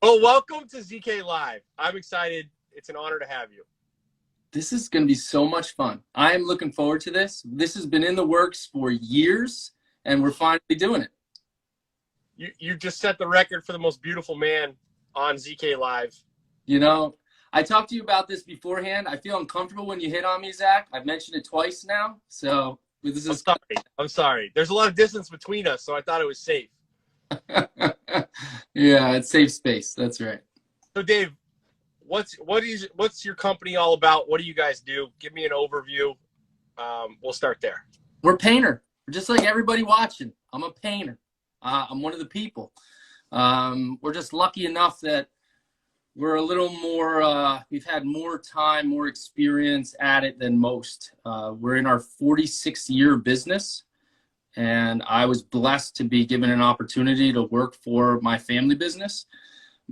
Well, welcome to ZK Live. I'm excited. It's an honor to have you. This is going to be so much fun. I am looking forward to this. This has been in the works for years, and we're finally doing it. You just set the record for the most beautiful man on ZK Live. You know, I talked to you about this beforehand. I feel uncomfortable when you hit on me, Zach. I've mentioned it twice now. So this I'm is sorry. I'm sorry. There's a lot of distance between us, so I thought it was safe. yeah, it's safe space. That's right. So, Dave, what's your company all about? What do you guys do? Give me an overview. We'll start there. We're a painter. We're just like everybody watching. I'm a painter. I'm one of the people. We're just lucky enough that we're a little more, we've had more time, more experience at it than most. We're in our 46th year business, and I was blessed to be given an opportunity to work for my family business.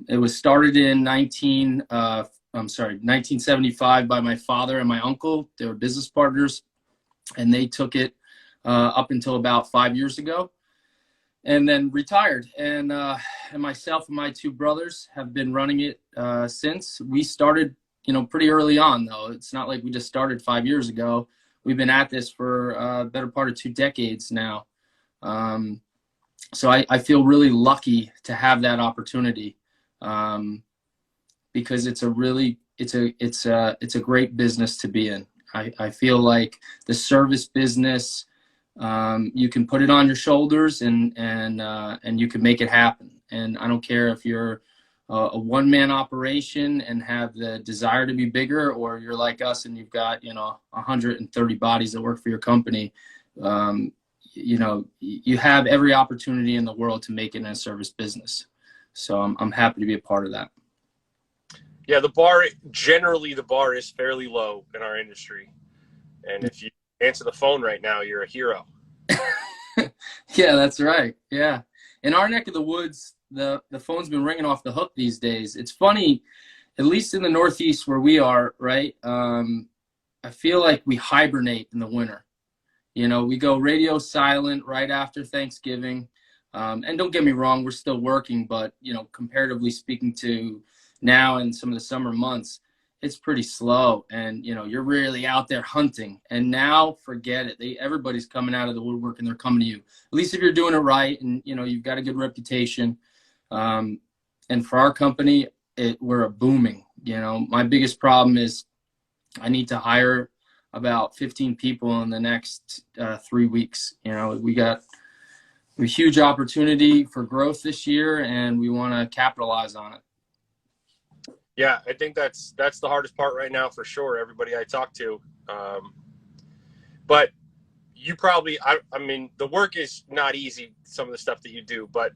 It was started in 1975 by my father and my uncle. They were business partners, and they took it up until about 5 years ago, and then retired. And myself and my two brothers have been running it since. We started, pretty early on, though. It's not like we just started 5 years ago. We've been at this for a better part of 2 decades now. So I feel really lucky to have that opportunity because it's a great business to be in. I feel like the service business, you can put it on your shoulders and you can make it happen. And I don't care if you're a one-man operation and have the desire to be bigger, or you're like us and you've got 130 bodies that work for your company. You have every opportunity in the world to make it in a service business. So I'm happy to be a part of that. Yeah, the bar is fairly low in our industry. And if you answer the phone right now, you're a hero. Yeah, that's right. Yeah. In our neck of the woods, the phone's been ringing off the hook these days. It's funny, at least in the Northeast where we are, right? I feel like we hibernate in the winter. We go radio silent right after Thanksgiving. And don't get me wrong, we're still working, but, comparatively speaking to now and some of the summer months, it's pretty slow. And, you're really out there hunting. And now, forget it. Everybody's coming out of the woodwork and they're coming to you. At least if you're doing it right and, you've got a good reputation. And for our company, we're booming. My biggest problem is I need to hire about 15 people in the next 3 weeks. We got a huge opportunity for growth this year, and we want to capitalize on it. Yeah, I think that's the hardest part right now for sure. Everybody I talk to, but you probably, I mean, the work is not easy. Some of the stuff that you do, but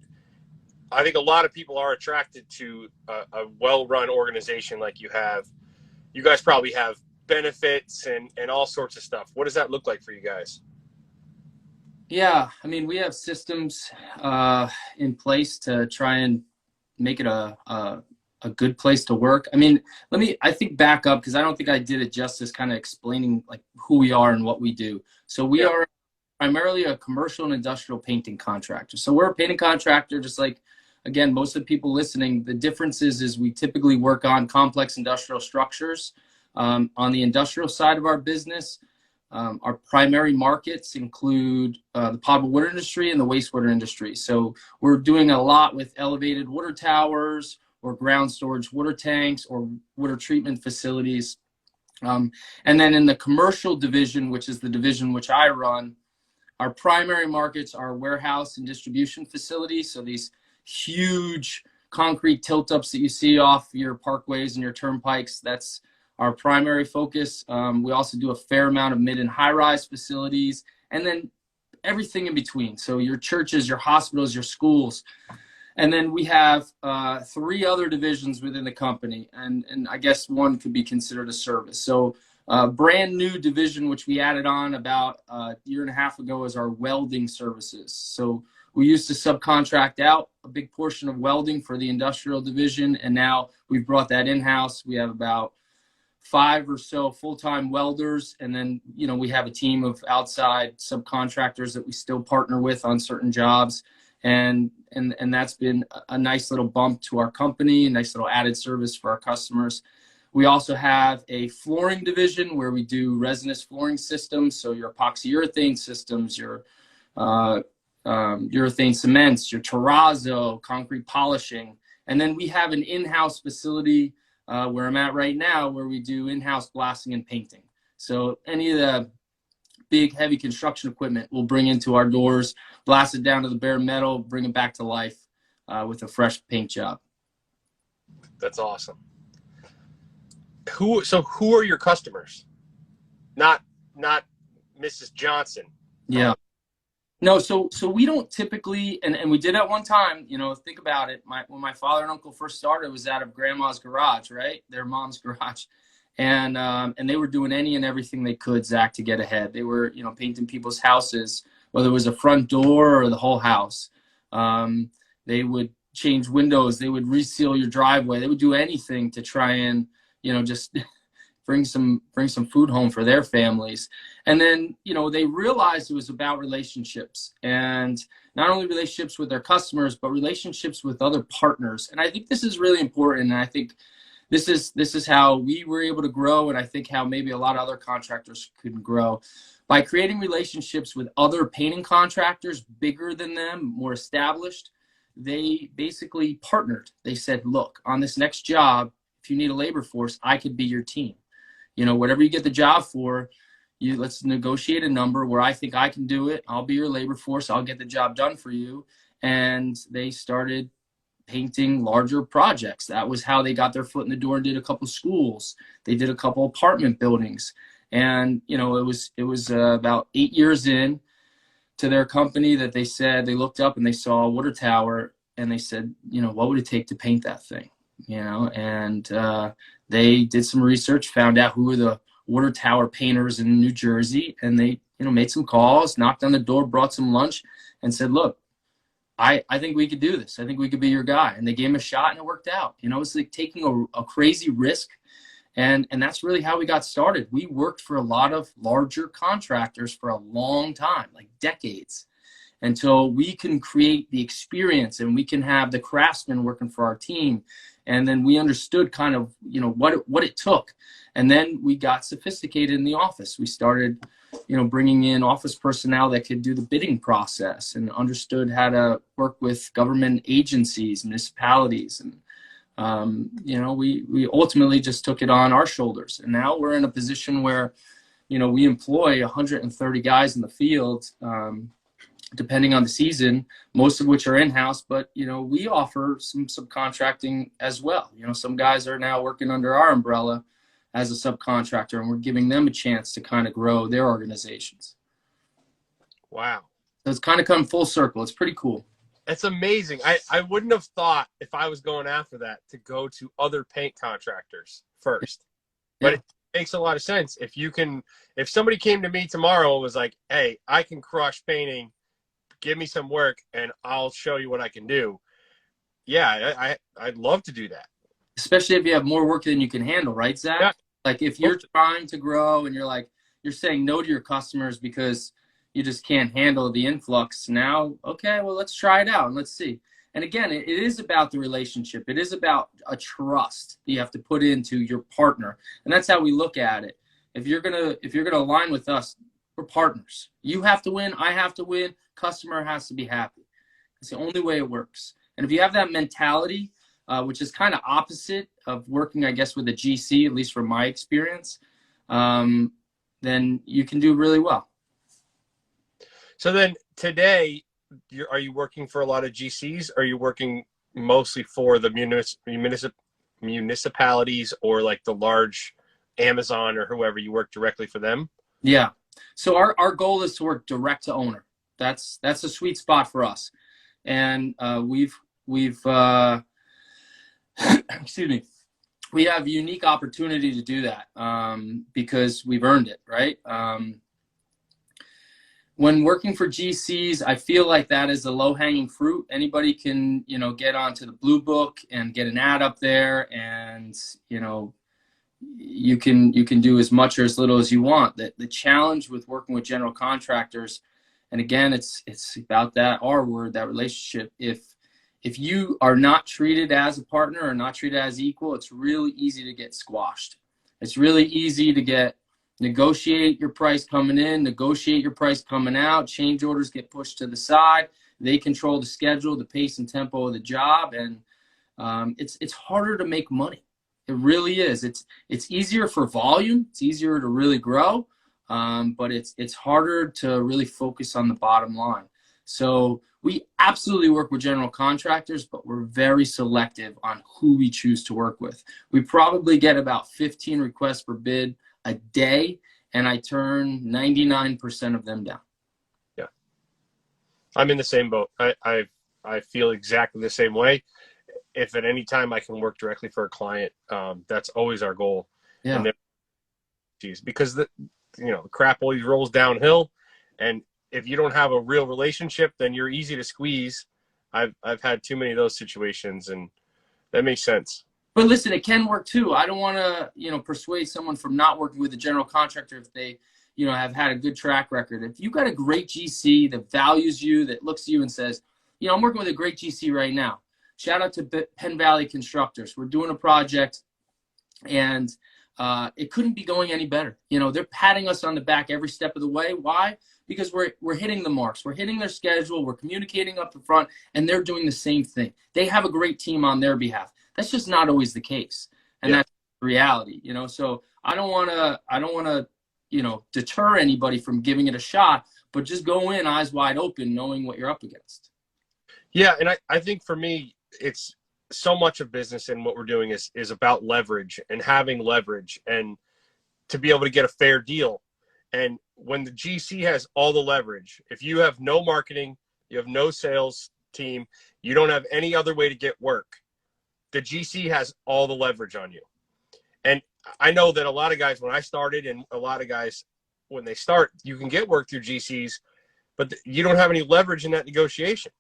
I think a lot of people are attracted to a well-run organization like you have. You guys probably have benefits and all sorts of stuff. What does that look like for you guys? Yeah, I mean, we have systems in place to try and make it a good place to work. I mean, I think back up, because I don't think I did it justice kind of explaining like who we are and what we do. So we are primarily a commercial and industrial painting contractor. So we're a painting contractor, just like, again, most of the people listening. The difference is we typically work on complex industrial structures. On the industrial side of our business, our primary markets include the potable water industry and the wastewater industry. So we're doing a lot with elevated water towers or ground storage water tanks or water treatment facilities. And then in the commercial division, which is the division which I run, our primary markets are warehouse and distribution facilities. So these huge concrete tilt-ups that you see off your parkways and your turnpikes, that's our primary focus. We also do a fair amount of mid and high-rise facilities, and then everything in between. So your churches, your hospitals, your schools. And then we have 3 other divisions within the company, and I guess one could be considered a service. So brand new division, which we added on about a year and a half ago, is our welding services. So we used to subcontract out a big portion of welding for the industrial division, and now we've brought that in-house. We have about 5 or so full-time welders, and then we have a team of outside subcontractors that we still partner with on certain jobs. And that's been a nice little bump to our company, a nice little added service for our customers. We also have a flooring division where we do resinous flooring systems. So your epoxy urethane systems, your urethane cements, your terrazzo, concrete polishing. And then we have an in-house facility where I'm at right now where we do in-house blasting and painting. So any of the big heavy construction equipment we'll bring into our doors, blast it down to the bare metal, bring it back to life with a fresh paint job. That's awesome. Who are your customers? Not Mrs. Johnson. Yeah. No, so we don't typically, and we did at one time, think about it. When my father and uncle first started, it was out of grandma's garage, right? Their mom's garage. And they were doing any and everything they could, Zach, to get ahead. They were, painting people's houses, whether it was a front door or the whole house. They would change windows. They would reseal your driveway. They would do anything to try and, just bring some food home for their families. And then, they realized it was about relationships, and not only relationships with their customers, but relationships with other partners. And I think this is really important. And I think this is how we were able to grow, and I think how maybe a lot of other contractors could grow. By creating relationships with other painting contractors bigger than them, more established, they basically partnered. They said, look, on this next job, if you need a labor force, I could be your team. Whatever you get the job for, let's negotiate a number where I think I can do it. I'll be your labor force. I'll get the job done for you. And they started painting larger projects. That was how they got their foot in the door and did a couple schools. They did a couple apartment buildings. And, it was about 8 years in to their company that they said, they looked up and they saw a water tower and they said, what would it take to paint that thing? And they did some research, found out who were the water tower painters in New Jersey, and they, made some calls, knocked on the door, brought some lunch, and said, look, I think we could do this. I think we could be your guy. And they gave him a shot, and it worked out. It's like taking a crazy risk, and that's really how we got started. We worked for a lot of larger contractors for a long time, like decades, until we can create the experience and we can have the craftsmen working for our team. And then we understood kind of, what it took. And then we got sophisticated in the office. We started, bringing in office personnel that could do the bidding process and understood how to work with government agencies, municipalities. And, we ultimately just took it on our shoulders. And now we're in a position where, we employ 130 guys in the field, depending on the season, most of which are in-house, but, we offer some subcontracting as well. Some guys are now working under our umbrella as a subcontractor, and we're giving them a chance to kind of grow their organizations. Wow. So it's kind of come full circle. It's pretty cool. It's amazing. I wouldn't have thought, if I was going after that, to go to other paint contractors first. Yeah. But it makes a lot of sense. If somebody came to me tomorrow and was like, hey, I can crush painting, give me some work and I'll show you what I can do. Yeah, I'd love to do that. Especially if you have more work than you can handle, right, Zach? Yeah. Like if you're trying to grow and you're saying no to your customers because you just can't handle the influx. Now, okay, well, let's try it out and let's see. And again, it is about the relationship. It is about a trust you have to put into your partner. And that's how we look at it. If you're gonna align with us, we're partners. You have to win, I have to win, customer has to be happy. It's the only way it works. And if you have that mentality, which is kind of opposite of working, I guess, with a GC, at least from my experience, then you can do really well. So then today, are you working for a lot of GCs? Or are you working mostly for the municipalities or like the large Amazon or whoever? You work directly for them? Yeah. So our goal is to work direct to owner. That's a sweet spot for us. And we've excuse me, we have a unique opportunity to do that because we've earned it, right? When working for GCs, I feel like that is the low-hanging fruit. Anybody can, get onto the Blue Book and get an ad up there, and you can do as much or as little as you want. The challenge with working with general contractors, And again, it's about that R word, that relationship. If you are not treated as a partner or not treated as equal, it's really easy to get squashed. It's really easy to negotiate your price coming in, negotiate your price coming out, change orders get pushed to the side. They control the schedule, the pace and tempo of the job, and it's harder to make money. It really is. It's easier for volume. It's easier to really grow, but it's harder to really focus on the bottom line. So we absolutely work with general contractors, but we're very selective on who we choose to work with. We probably get about 15 requests for bid a day, and I turn 99% of them down. Yeah, I'm in the same boat. I feel exactly the same way. If at any time I can work directly for a client, that's always our goal. Yeah. And because the crap always rolls downhill, and if you don't have a real relationship, then you're easy to squeeze. I've had too many of those situations, and that makes sense. But listen, it can work too. I don't want to, persuade someone from not working with a general contractor if they, have had a good track record. If you've got a great GC that values you, that looks at you and says, I'm working with a great GC right now. Shout out to Penn Valley Constructors. We're doing a project, and it couldn't be going any better. They're patting us on the back every step of the way. Why? Because we're hitting the marks. We're hitting their schedule. We're communicating up the front, and they're doing the same thing. They have a great team on their behalf. That's just not always the case, and that's the reality. So I don't want to deter anybody from giving it a shot, but just go in eyes wide open, knowing what you're up against. Yeah, and I think for me, it's so much of business and what we're doing is about leverage and having leverage and to be able to get a fair deal. And when the GC has all the leverage, if you have no marketing, you have no sales team, you don't have any other way to get work, the GC has all the leverage on you. And I know that a lot of guys, when I started, and a lot of guys, when they start, you can get work through GCs, but you don't have any leverage in that negotiation.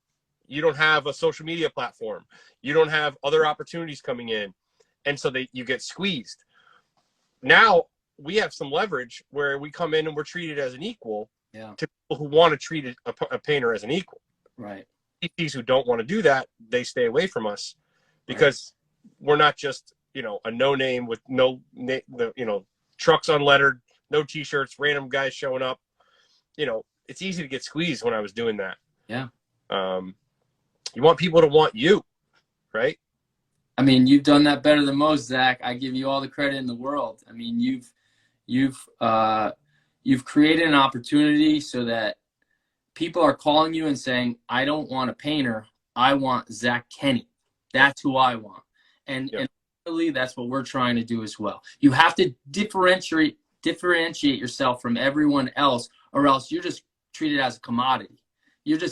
You don't have a social media platform. You don't have other opportunities coming in. And so you get squeezed. Now we have some leverage where we come in and we're treated as an equal to people who want to treat a painter as an equal. Right. GCs who don't want to do that, they stay away from us because we're not just, a no name with trucks unlettered, no t-shirts, random guys showing up. It's easy to get squeezed when I was doing that. Yeah. You want people to want you, right? I mean, you've done that better than most, Zach. I give you all the credit in the world. I mean, you've created an opportunity so that people are calling you and saying, I don't want a painter. I want Zach Kenny. That's who I want. And really, that's what we're trying to do as well. You have to differentiate yourself from everyone else, or else you're just treated as a commodity.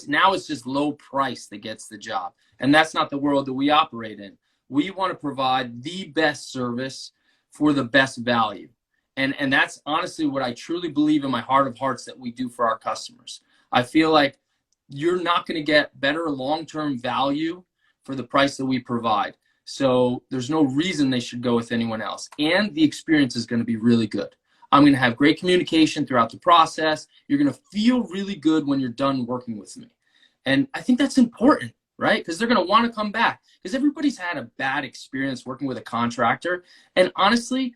Now it's just low price that gets the job. And that's not the world that we operate in. We want to provide the best service for the best value. And that's honestly what I truly believe in my heart of hearts that we do for our customers. I feel like you're not going to get better long-term value for the price that we provide. So there's no reason they should go with anyone else. And the experience is going to be really good. I'm going to have great communication throughout the process. You're going to feel really good when you're done working with me. And I think that's important, right? Because they're going to want to come back. Because everybody's had a bad experience working with a contractor. And honestly,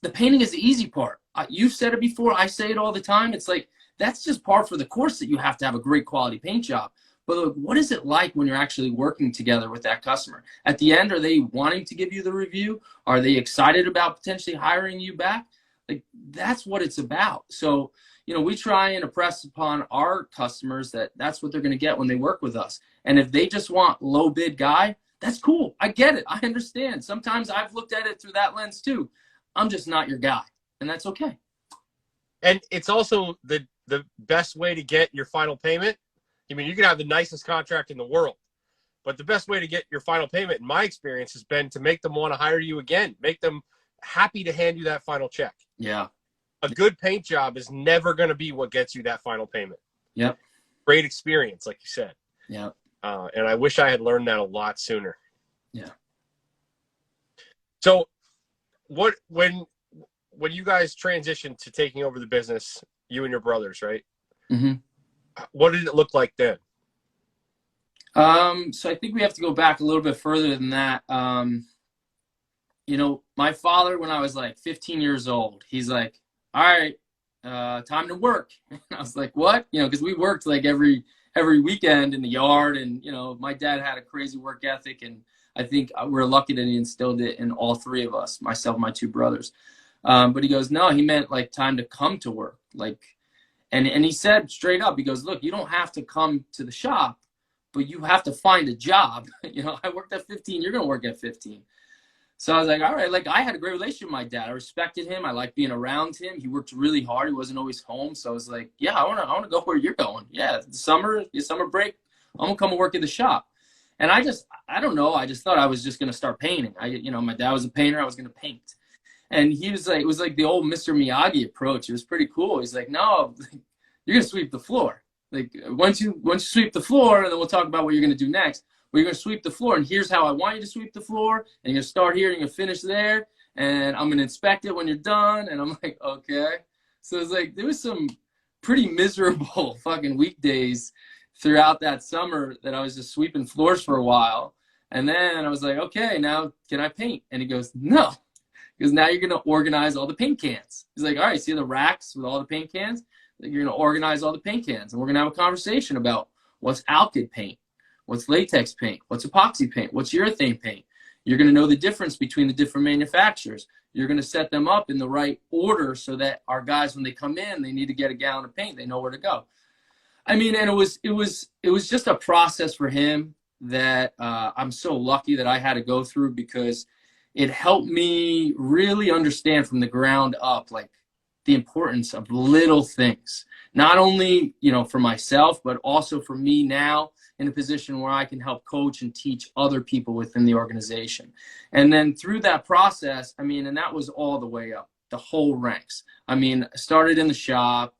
the painting is the easy part. You've said it before. I say it all the time. It's like, that's just par for the course that you have to have a great quality paint job. But look, what is it like when you're actually working together with that customer? At the end, are they wanting to give you the review? Are they excited about potentially hiring you back? Like, that's what it's about. So, we try and impress upon our customers that that's what they're going to get when they work with us. And if they just want low bid guy, that's cool. I get it. I understand. Sometimes I've looked at it through that lens too. I'm just not your guy, and that's okay. And it's also the best way to get your final payment. I mean, you can have the nicest contract in the world, but the best way to get your final payment, in my experience, has been to make them want to hire you again, make them happy to hand you that final check. Yeah. A good paint job is never going to be what gets you that final payment. Yep. Great experience, like you said. Yeah. And I wish I had learned that a lot sooner. Yeah. So when you guys transitioned to taking over the business, you and your brothers, right? Mm-hmm. What did it look like then? So I think we have to go back a little bit further than that. You know, my father, when I was like 15 years old, he's like, all right, time to work. And I was like, what? You know, because we worked like every weekend in the yard. And, you know, my dad had a crazy work ethic. And I think we're lucky that he instilled it in all three of us, myself and my two brothers. But he goes, no, he meant like time to come to work. Like, and he said straight up, he goes, look, you don't have to come to the shop, but you have to find a job. You know, I worked at 15, you're going to work at 15. So I was like, all right, like I had a great relationship with my dad. I respected him. I liked being around him. He worked really hard. He wasn't always home. So I was like, yeah, I want to go where you're going. Yeah, the summer break, I'm going to come and work at the shop. And I don't know. I just thought I was just going to start painting. You know, my dad was a painter. I was going to paint. And he was like, it was like the old Mr. Miyagi approach. It was pretty cool. He's like, no, you're going to sweep the floor. Like once you sweep the floor, and then we'll talk about what you're going to do next. We're going to sweep the floor, and here's how I want you to sweep the floor. And you're going to start here, and you're going to finish there, and I'm going to inspect it when you're done. And I'm like, okay. So it's like there was some pretty miserable fucking weekdays throughout that summer that I was just sweeping floors for a while. And then I was like, okay, now can I paint? And he goes, no. Because now you're going to organize all the paint cans. He's like, all right, see the racks with all the paint cans? You're going to organize all the paint cans. And we're going to have a conversation about what's alkyd paint, what's latex paint, what's epoxy paint, what's urethane paint. You're going to know the difference between the different manufacturers. You're going to set them up in the right order so that our guys, when they come in, they need to get a gallon of paint. They know where to go. I mean, and it was just a process for him that I'm so lucky that I had to go through, because it helped me really understand from the ground up, like, the importance of little things, not only, you know, for myself, but also for me now in a position where I can help coach and teach other people within the organization. And then through that process, I mean, and that was all the way up, the whole ranks. I mean, I started in the shop,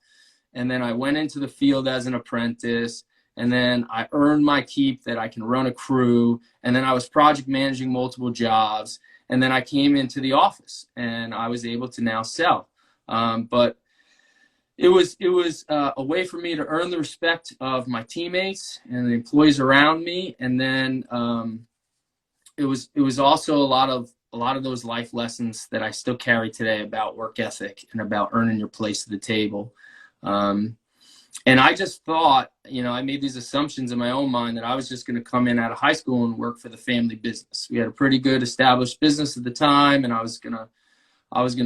and then I went into the field as an apprentice, and then I earned my keep that I can run a crew, and then I was project managing multiple jobs, and then I came into the office, and I was able to now sell. But it was a way for me to earn the respect of my teammates and the employees around me. And then it was also a lot of those life lessons that I still carry today about work ethic and about earning your place at the table. And I just thought, you know, I made these assumptions in my own mind that I was just going to come in out of high school and work for the family business. We had a pretty good established business at the time, and I was going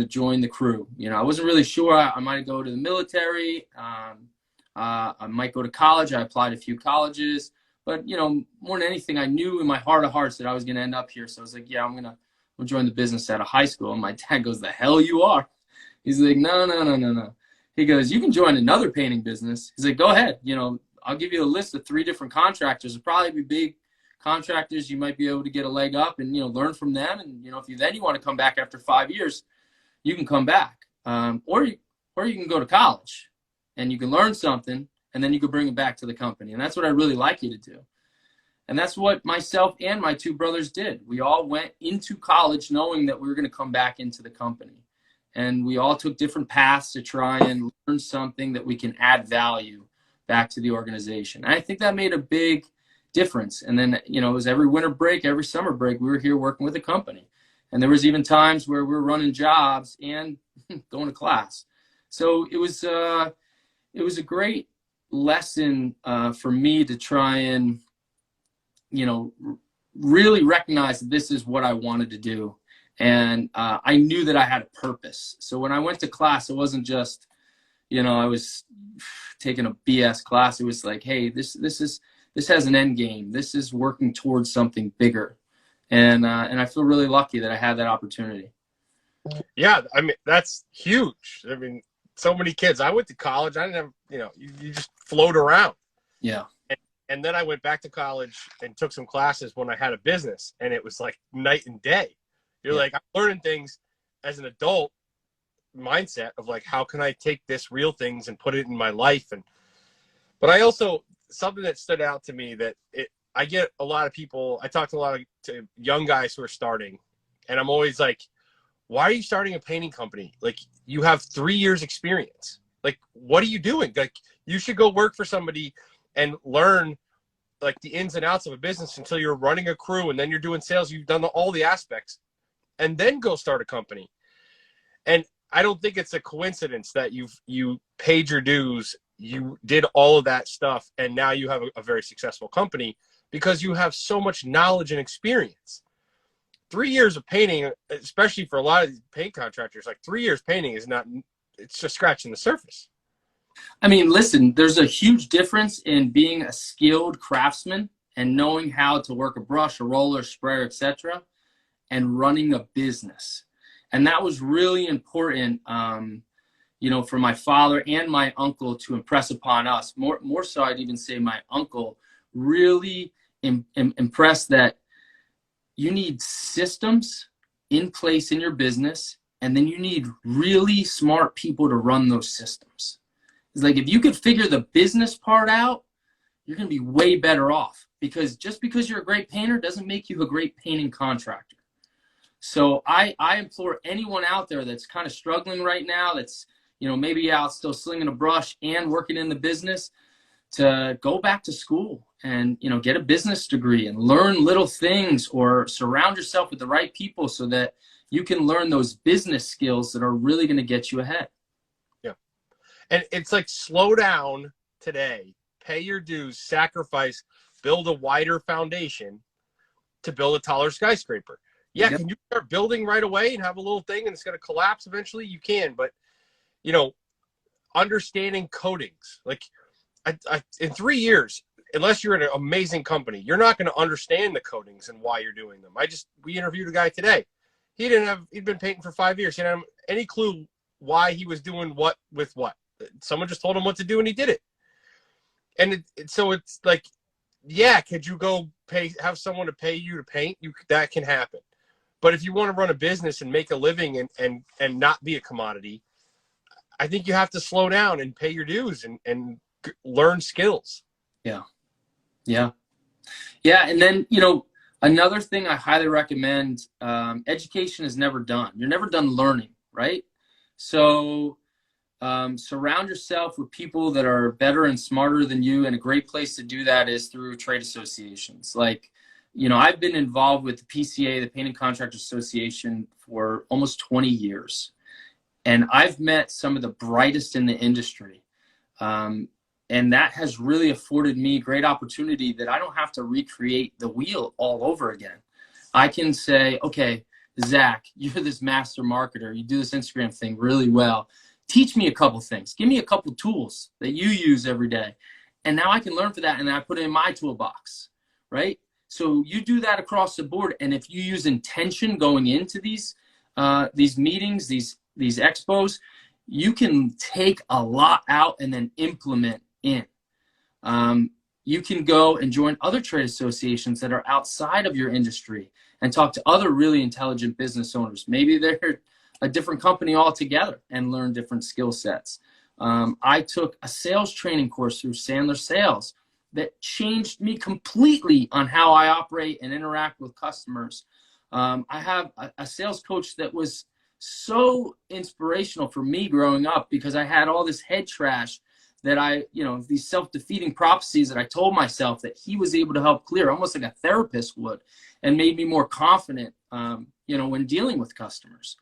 to join the crew. You know, I wasn't really sure. I might go to the military. I might go to college. I applied to a few colleges. But, you know, more than anything, I knew in my heart of hearts that I was going to end up here. So I was like, yeah, we'll join the business out of high school. And my dad goes, the hell you are. He's like, no. He goes, you can join another painting business. He's like, go ahead. You know, I'll give you a list of 3 different contractors. It'll probably be big contractors. You might be able to get a leg up and, you know, learn from them. And, you know, if you want to come back after 5 years, you can come back. Or you can go to college and you can learn something, and then you can bring it back to the company. And that's what I really like you to do. And that's what myself and my 2 brothers did. We all went into college knowing that we were going to come back into the company. And we all took different paths to try and learn something that we can add value back to the organization. And I think that made a big difference. And then, you know, it was every winter break, every summer break, we were here working with the company. And there was even times where we were running jobs and going to class. So it was a great lesson for me to try and, you know, really recognize that this is what I wanted to do. And I knew that I had a purpose. So when I went to class, it wasn't just, you know, I was taking a BS class. It was like, hey, this has an end game. This is working towards something bigger. And I feel really lucky that I had that opportunity. Yeah, I mean, that's huge. I mean, so many kids. I went to college. I didn't have, you know, you just float around. Yeah. And then I went back to college and took some classes when I had a business, and it was like night and day. You're like, I'm learning things as an adult mindset of like, how can I take this real things and put it in my life? But I also, something that stood out to me that I get a lot of people, I talk to a lot to young guys who are starting, and I'm always like, why are you starting a painting company? Like, you have 3 years experience. Like, what are you doing? Like, you should go work for somebody and learn like the ins and outs of a business until you're running a crew, and then you're doing sales. You've done all the aspects, and then go start a company. And I don't think it's a coincidence that you paid your dues, you did all of that stuff, and now you have a very successful company because you have so much knowledge and experience. 3 years of painting, especially for a lot of these paint contractors, like 3 years painting is not, it's just scratching the surface. I mean, listen, there's a huge difference in being a skilled craftsman and knowing how to work a brush, a roller, sprayer, etc., and running a business. And that was really important, for my father and my uncle to impress upon us. More so, I'd even say my uncle really impressed that you need systems in place in your business, and then you need really smart people to run those systems. It's like if you could figure the business part out, you're going to be way better off, because just because you're a great painter doesn't make you a great painting contractor. So I implore anyone out there that's kind of struggling right now, that's maybe out still slinging a brush and working in the business, to go back to school and get a business degree and learn little things, or surround yourself with the right people so that you can learn those business skills that are really going to get you ahead. Yeah. And it's like, slow down today, pay your dues, sacrifice, build a wider foundation to build a taller skyscraper. Yeah, can you start building right away and have a little thing and it's going to collapse eventually? You can, but understanding coatings, like in 3 years, unless you're in an amazing company, you're not going to understand the coatings and why you're doing them. We interviewed a guy today. He'd been painting for 5 years. He didn't have any clue why he was doing what with what. Someone just told him what to do and he did it. And so it's like, yeah, could you go have someone to pay you to paint? That can happen. But if you want to run a business and make a living and not be a commodity, I think you have to slow down and pay your dues and learn skills. Yeah. And then, another thing I highly recommend, education is never done. You're never done learning, right? So surround yourself with people that are better and smarter than you. And a great place to do that is through trade associations. Like, I've been involved with the PCA, the Painting Contractors Association, for almost 20 years. And I've met some of the brightest in the industry. And that has really afforded me great opportunity that I don't have to recreate the wheel all over again. I can say, okay, Zach, you're this master marketer. You do this Instagram thing really well. Teach me a couple things. Give me a couple tools that you use every day. And now I can learn for that, and I put it in my toolbox, right? So you do that across the board. And if you use intention going into these meetings, these expos, you can take a lot out and then implement in. You can go and join other trade associations that are outside of your industry and talk to other really intelligent business owners. Maybe they're a different company altogether, and learn different skill sets. I took a sales training course through Sandler Sales that changed me completely on how I operate and interact with customers. I have a sales coach that was so inspirational for me growing up, because I had all this head trash that these self-defeating prophecies that I told myself, that he was able to help clear, almost like a therapist would, and made me more confident, when dealing with customers.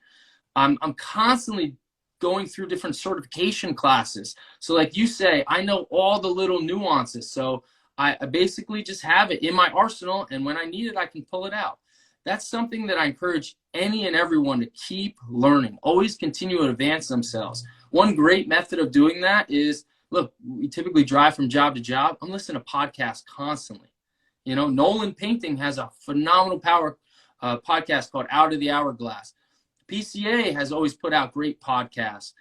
I'm constantly going through different certification classes. So like you say, I know all the little nuances. So I basically just have it in my arsenal, and when I need it, I can pull it out. That's something that I encourage any and everyone to keep learning. Always continue to advance themselves. One great method of doing that is, look, we typically drive from job to job. I'm listening to podcasts constantly. Nolan Painting has a phenomenal power podcast called Out of the Hourglass. PCA has always put out great podcasts.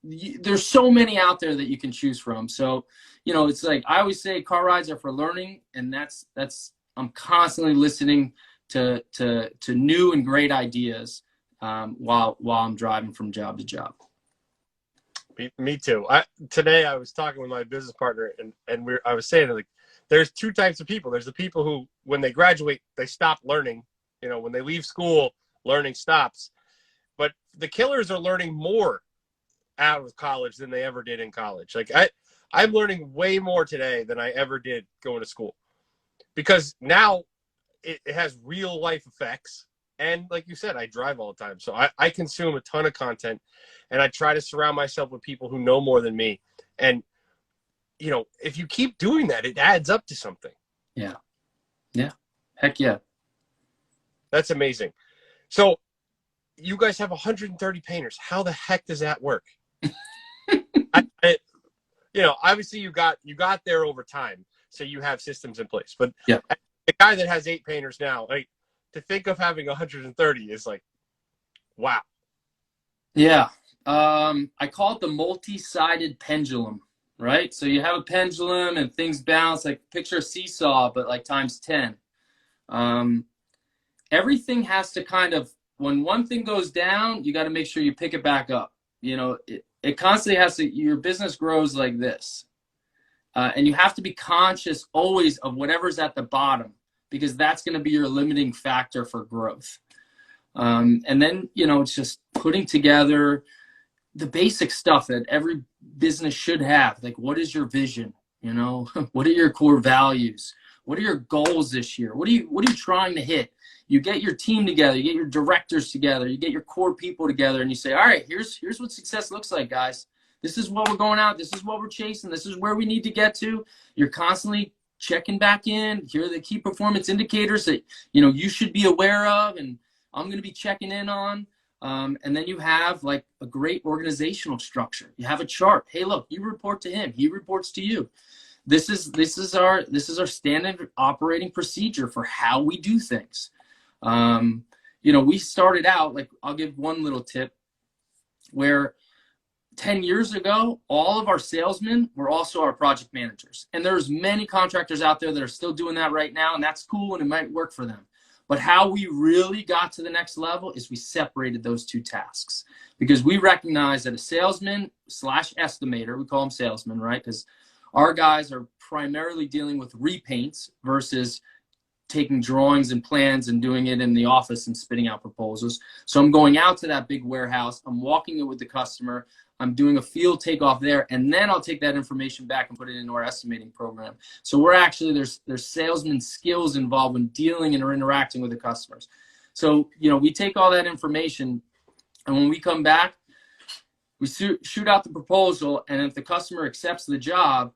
There's so many out there that you can choose from. So, it's like I always say, car rides are for learning, and that's I'm constantly listening to new and great ideas while I'm driving from job to job. Me too. Today I was talking with my business partner, and I was saying, like, there's two types of people. There's the people who, when they graduate, they stop learning. When they leave school, learning stops. But the killers are learning more out of college than they ever did in college. Like I'm learning way more today than I ever did going to school, because now it has real life effects. And like you said, I drive all the time. So I consume a ton of content, and I try to surround myself with people who know more than me. And, you know, if you keep doing that, it adds up to something. Yeah. Yeah. Heck yeah. That's amazing. So you guys have 130 painters. How the heck does that work? You know, obviously you got there over time, so you have systems in place. But yeah, the guy that has 8 painters now, like, to think of having 130 is like, wow. Yeah. I call it the multi-sided pendulum, right? So you have a pendulum and things bounce, like picture a seesaw, but like times 10. Everything has to kind of, when one thing goes down, you got to make sure you pick it back up. You know, it constantly has to, your business grows like this. And you have to be conscious always of whatever's at the bottom, because that's going to be your limiting factor for growth. And then, you know, it's just putting together the basic stuff that every business should have. Like, what is your vision? You know, what are your core values? What are your goals this year? What are you trying to hit? You get your team together, you get your directors together, you get your core people together, and you say, all right, here's what success looks like, guys. This is what we're going out. This is what we're chasing. This is where we need to get to. You're constantly checking back in. Here are the key performance indicators that, you know, you should be aware of, and I'm going to be checking in on. And then you have like a great organizational structure. You have a chart. Hey, look, you report to him. He reports to you. This is our standard operating procedure for how we do things. You know, we started out, like, I'll give one little tip, where 10 years ago, all of our salesmen were also our project managers. And there's many contractors out there that are still doing that right now, and that's cool, and it might work for them. But how we really got to the next level is we separated those two tasks, because we recognize that a salesman / estimator, we call them salesmen, right? Because our guys are primarily dealing with repaints versus taking drawings and plans and doing it in the office and spitting out proposals. So I'm going out to that big warehouse. I'm walking it with the customer. I'm doing a field takeoff there, and then I'll take that information back and put it into our estimating program. So we're actually, there's salesman skills involved when dealing and interacting with the customers. So, you know, we take all that information, and when we come back, we shoot out the proposal, and if the customer accepts the job,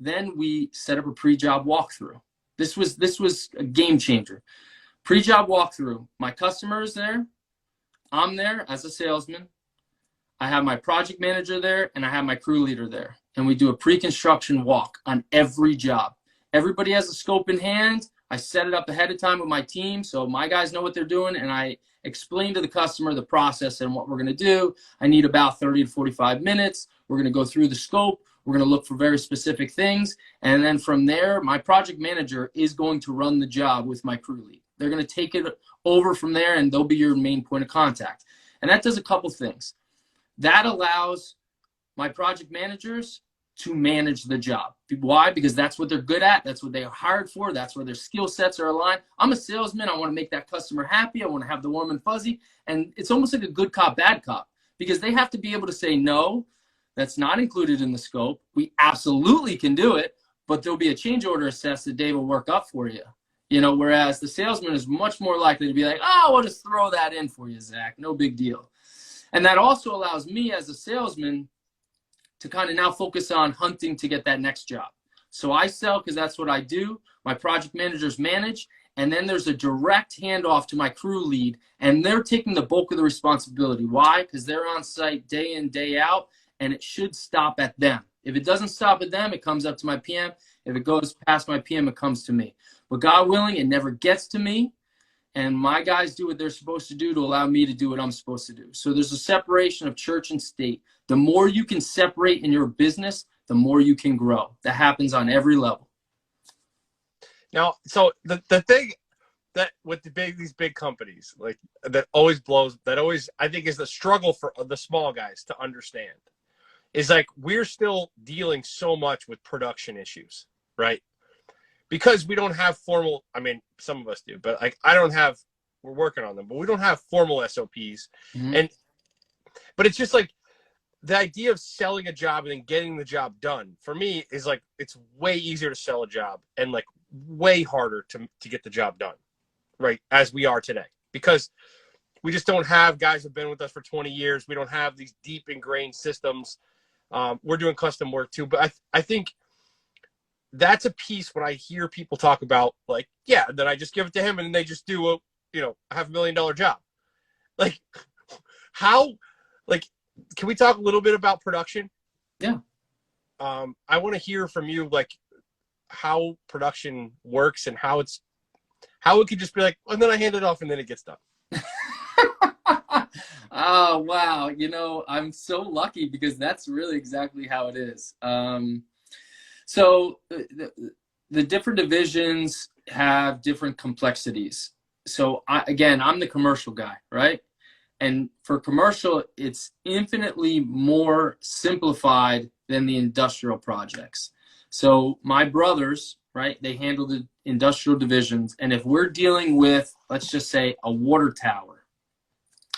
then we set up a pre-job walkthrough. This was a game changer. Pre-job walkthrough. My customer is there. I'm there as a salesman. I have my project manager there, and I have my crew leader there. And we do a pre-construction walk on every job. Everybody has a scope in hand. I set it up ahead of time with my team, so my guys know what they're doing, and I explain to the customer the process and what we're going to do. I need about 30 to 45 minutes. We're going to go through the scope. We're going to look for very specific things. And then from there, my project manager is going to run the job with my crew lead. They're going to take it over from there, and they'll be your main point of contact. And that does a couple things. That allows my project managers to manage the job. Why? Because that's what they're good at. That's what they are hired for. That's where their skill sets are aligned. I'm a salesman. I want to make that customer happy. I want to have the warm and fuzzy. And it's almost like a good cop, bad cop, because they have to be able to say, no, that's not included in the scope. We absolutely can do it, but there'll be a change order assessed that Dave will work up for you. You know, whereas the salesman is much more likely to be like, oh, we'll just throw that in for you, Zach. No big deal. And that also allows me as a salesman to kind of now focus on hunting to get that next job. So I sell because that's what I do. My project managers manage. And then there's a direct handoff to my crew lead. And they're taking the bulk of the responsibility. Why? Because they're on site day in, day out. And it should stop at them. If it doesn't stop at them, it comes up to my PM. If it goes past my PM, it comes to me. But God willing, it never gets to me. And my guys do what they're supposed to do to allow me to do what I'm supposed to do. So there's a separation of church and state. The more you can separate in your business, the more you can grow. That happens on every level. Now, so the thing that with these big companies, like, that always I think is the struggle for the small guys to understand, is like, we're still dealing so much with production issues, right? Because we don't have formal, I mean, some of us do, but like, we're working on them, but we don't have formal SOPs. Mm-hmm. But it's just like, the idea of selling a job and then getting the job done for me is like, it's way easier to sell a job and like way harder to get the job done, right? As we are today, because we just don't have guys who've been with us for 20 years. We don't have these deep ingrained systems. We're doing custom work too, but I think that's a piece when I hear people talk about like, yeah, then I just give it to him and then they just do a, you know, $500,000 job. Like how, like, can we talk a little bit about production? Yeah. I want to hear from you, like how production works and how it could just be like, and then I hand it off and then it gets done. Oh, wow. You know, I'm so lucky because that's really exactly how it is. So the different divisions have different complexities. So I'm the commercial guy, right? And for commercial, it's infinitely more simplified than the industrial projects. So my brothers, right, they handle the industrial divisions. And if we're dealing with, let's just say, a water tower,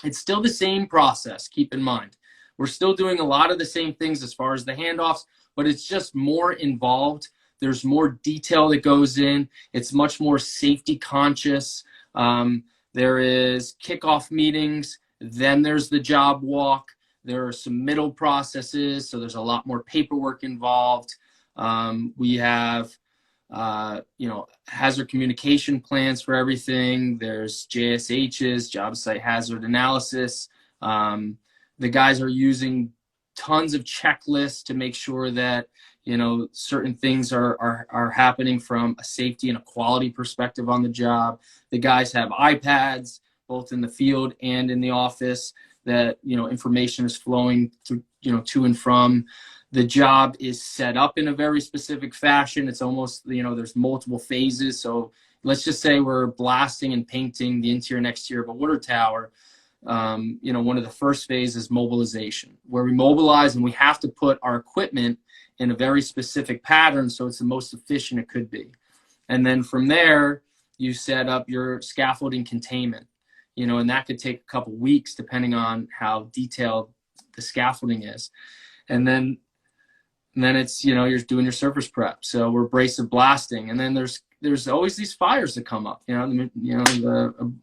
it's still the same process, keep in mind. We're still doing a lot of the same things as far as the handoffs, but it's just more involved. There's more detail that goes in. It's much more safety conscious. There is kickoff meetings. Then there's the job walk. There are some middle processes, so there's a lot more paperwork involved. We have, hazard communication plans for everything. There's JSHs, job site hazard analysis. The guys are using tons of checklists to make sure that, you know, certain things are happening from a safety and a quality perspective on the job. The guys have iPads, both in the field and in the office, that, you know, information is flowing to, you know, to and from. The job is set up in a very specific fashion. It's almost, you know, there's multiple phases. So let's just say we're blasting and painting the interior and exterior of a water tower. One of the first phases is mobilization, where we mobilize and we have to put our equipment in a very specific pattern so it's the most efficient it could be. And then from there, you set up your scaffolding containment, you know, and that could take a couple weeks depending on how detailed the scaffolding is. And then it's, you know, you're doing your surface prep. So we're abrasive blasting, and then there's always these fires that come up. The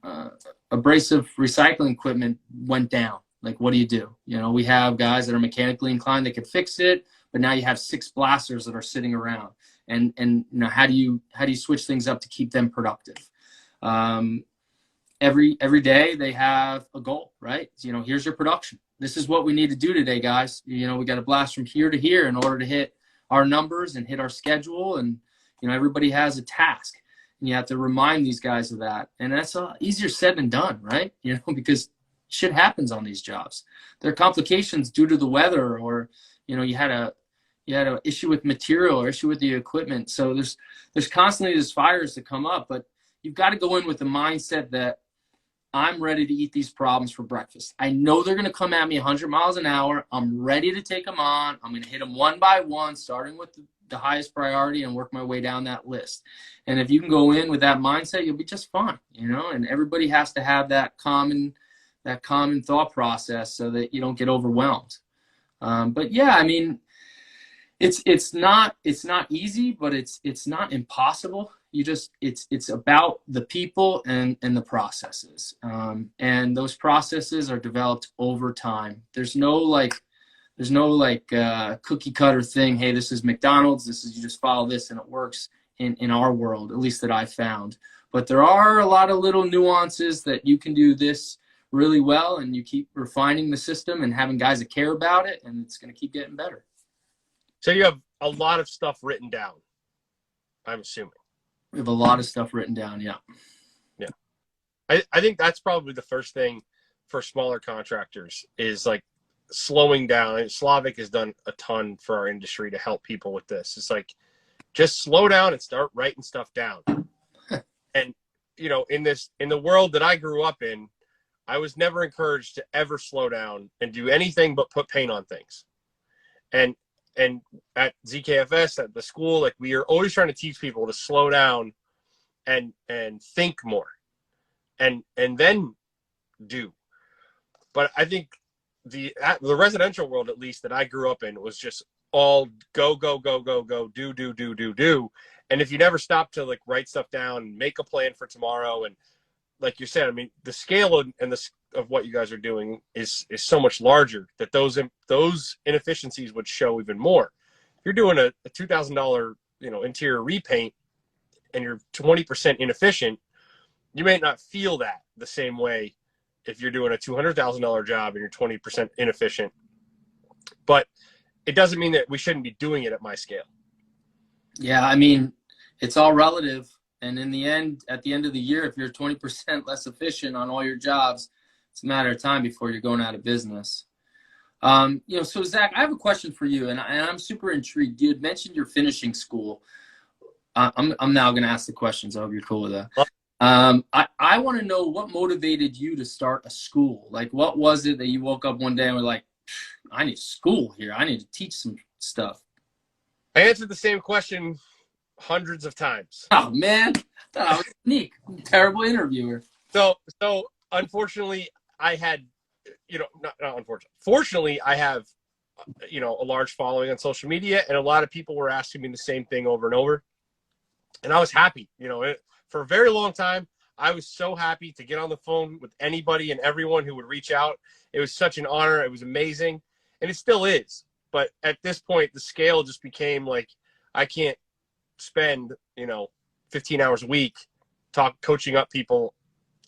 abrasive recycling equipment went down. Like, what do you do? You know, we have guys that are mechanically inclined that could fix it, but now you have 6 blasters that are sitting around, and you know, how do you switch things up to keep them productive? Every day they have a goal, right? You know, here's your production. This is what we need to do today, guys. You know, we got to blast from here to here in order to hit our numbers and hit our schedule. And, you know, everybody has a task, and you have to remind these guys of that. And that's easier said than done, right? You know, because shit happens on these jobs. There are complications due to the weather, or, you know, you had an issue with material or issue with the equipment. So there's constantly these fires that come up, but you've got to go in with the mindset that I'm ready to eat these problems for breakfast. I know they're going to come at me 100 miles an hour. I'm ready to take them on. I'm going to hit them one by one, starting with the highest priority, and work my way down that list. And if you can go in with that mindset, you'll be just fine, you know. And everybody has to have that common thought process so that you don't get overwhelmed. But yeah, I mean, it's not easy, but it's not impossible. It's about the people and the processes, and those processes are developed over time. There's no cookie cutter thing. Hey, this is McDonald's. You just follow this and it works in our world, at least that I found. But there are a lot of little nuances that you can do this really well, and you keep refining the system and having guys that care about it, and it's going to keep getting better. So you have a lot of stuff written down, I'm assuming. We have a lot of stuff written down, yeah. Yeah. I think that's probably the first thing for smaller contractors is like slowing down. And Slavic has done a ton for our industry to help people with this. It's like, just slow down and start writing stuff down. And, you know, in the world that I grew up in, I was never encouraged to ever slow down and do anything but put paint on things. And at ZKFS, at the school, like, we are always trying to teach people to slow down and think more and then do. But I think the residential world, at least that I grew up in, was just all go, go, go, go, go, do. And if you never stop to like write stuff down and make a plan for tomorrow, and like you said, I mean, the scale of what you guys are doing is so much larger that those inefficiencies would show even more. If you're doing a $2,000, interior repaint and you're 20% inefficient, you may not feel that the same way if you're doing a $200,000 job and you're 20% inefficient. But it doesn't mean that we shouldn't be doing it at my scale. Yeah, I mean, it's all relative. And in the end, at the end of the year, if you're 20% less efficient on all your jobs, it's a matter of time before you're going out of business. So Zach, I have a question for you, and I'm super intrigued. You had mentioned your finishing school. I'm now going to ask the questions. I hope you're cool with that. I want to know what motivated you to start a school. Like, what was it that you woke up one day and were like, I need school here. I need to teach some stuff. I answered the same question hundreds of times. Oh man, I thought I was unique. Terrible interviewer. So unfortunately, I had, not unfortunately. Fortunately, I have, a large following on social media, and a lot of people were asking me the same thing over and over, and I was happy. For a very long time, I was so happy to get on the phone with anybody and everyone who would reach out. It was such an honor. It was amazing, and it still is. But at this point, the scale just became like, I can't spend 15 hours a week coaching up people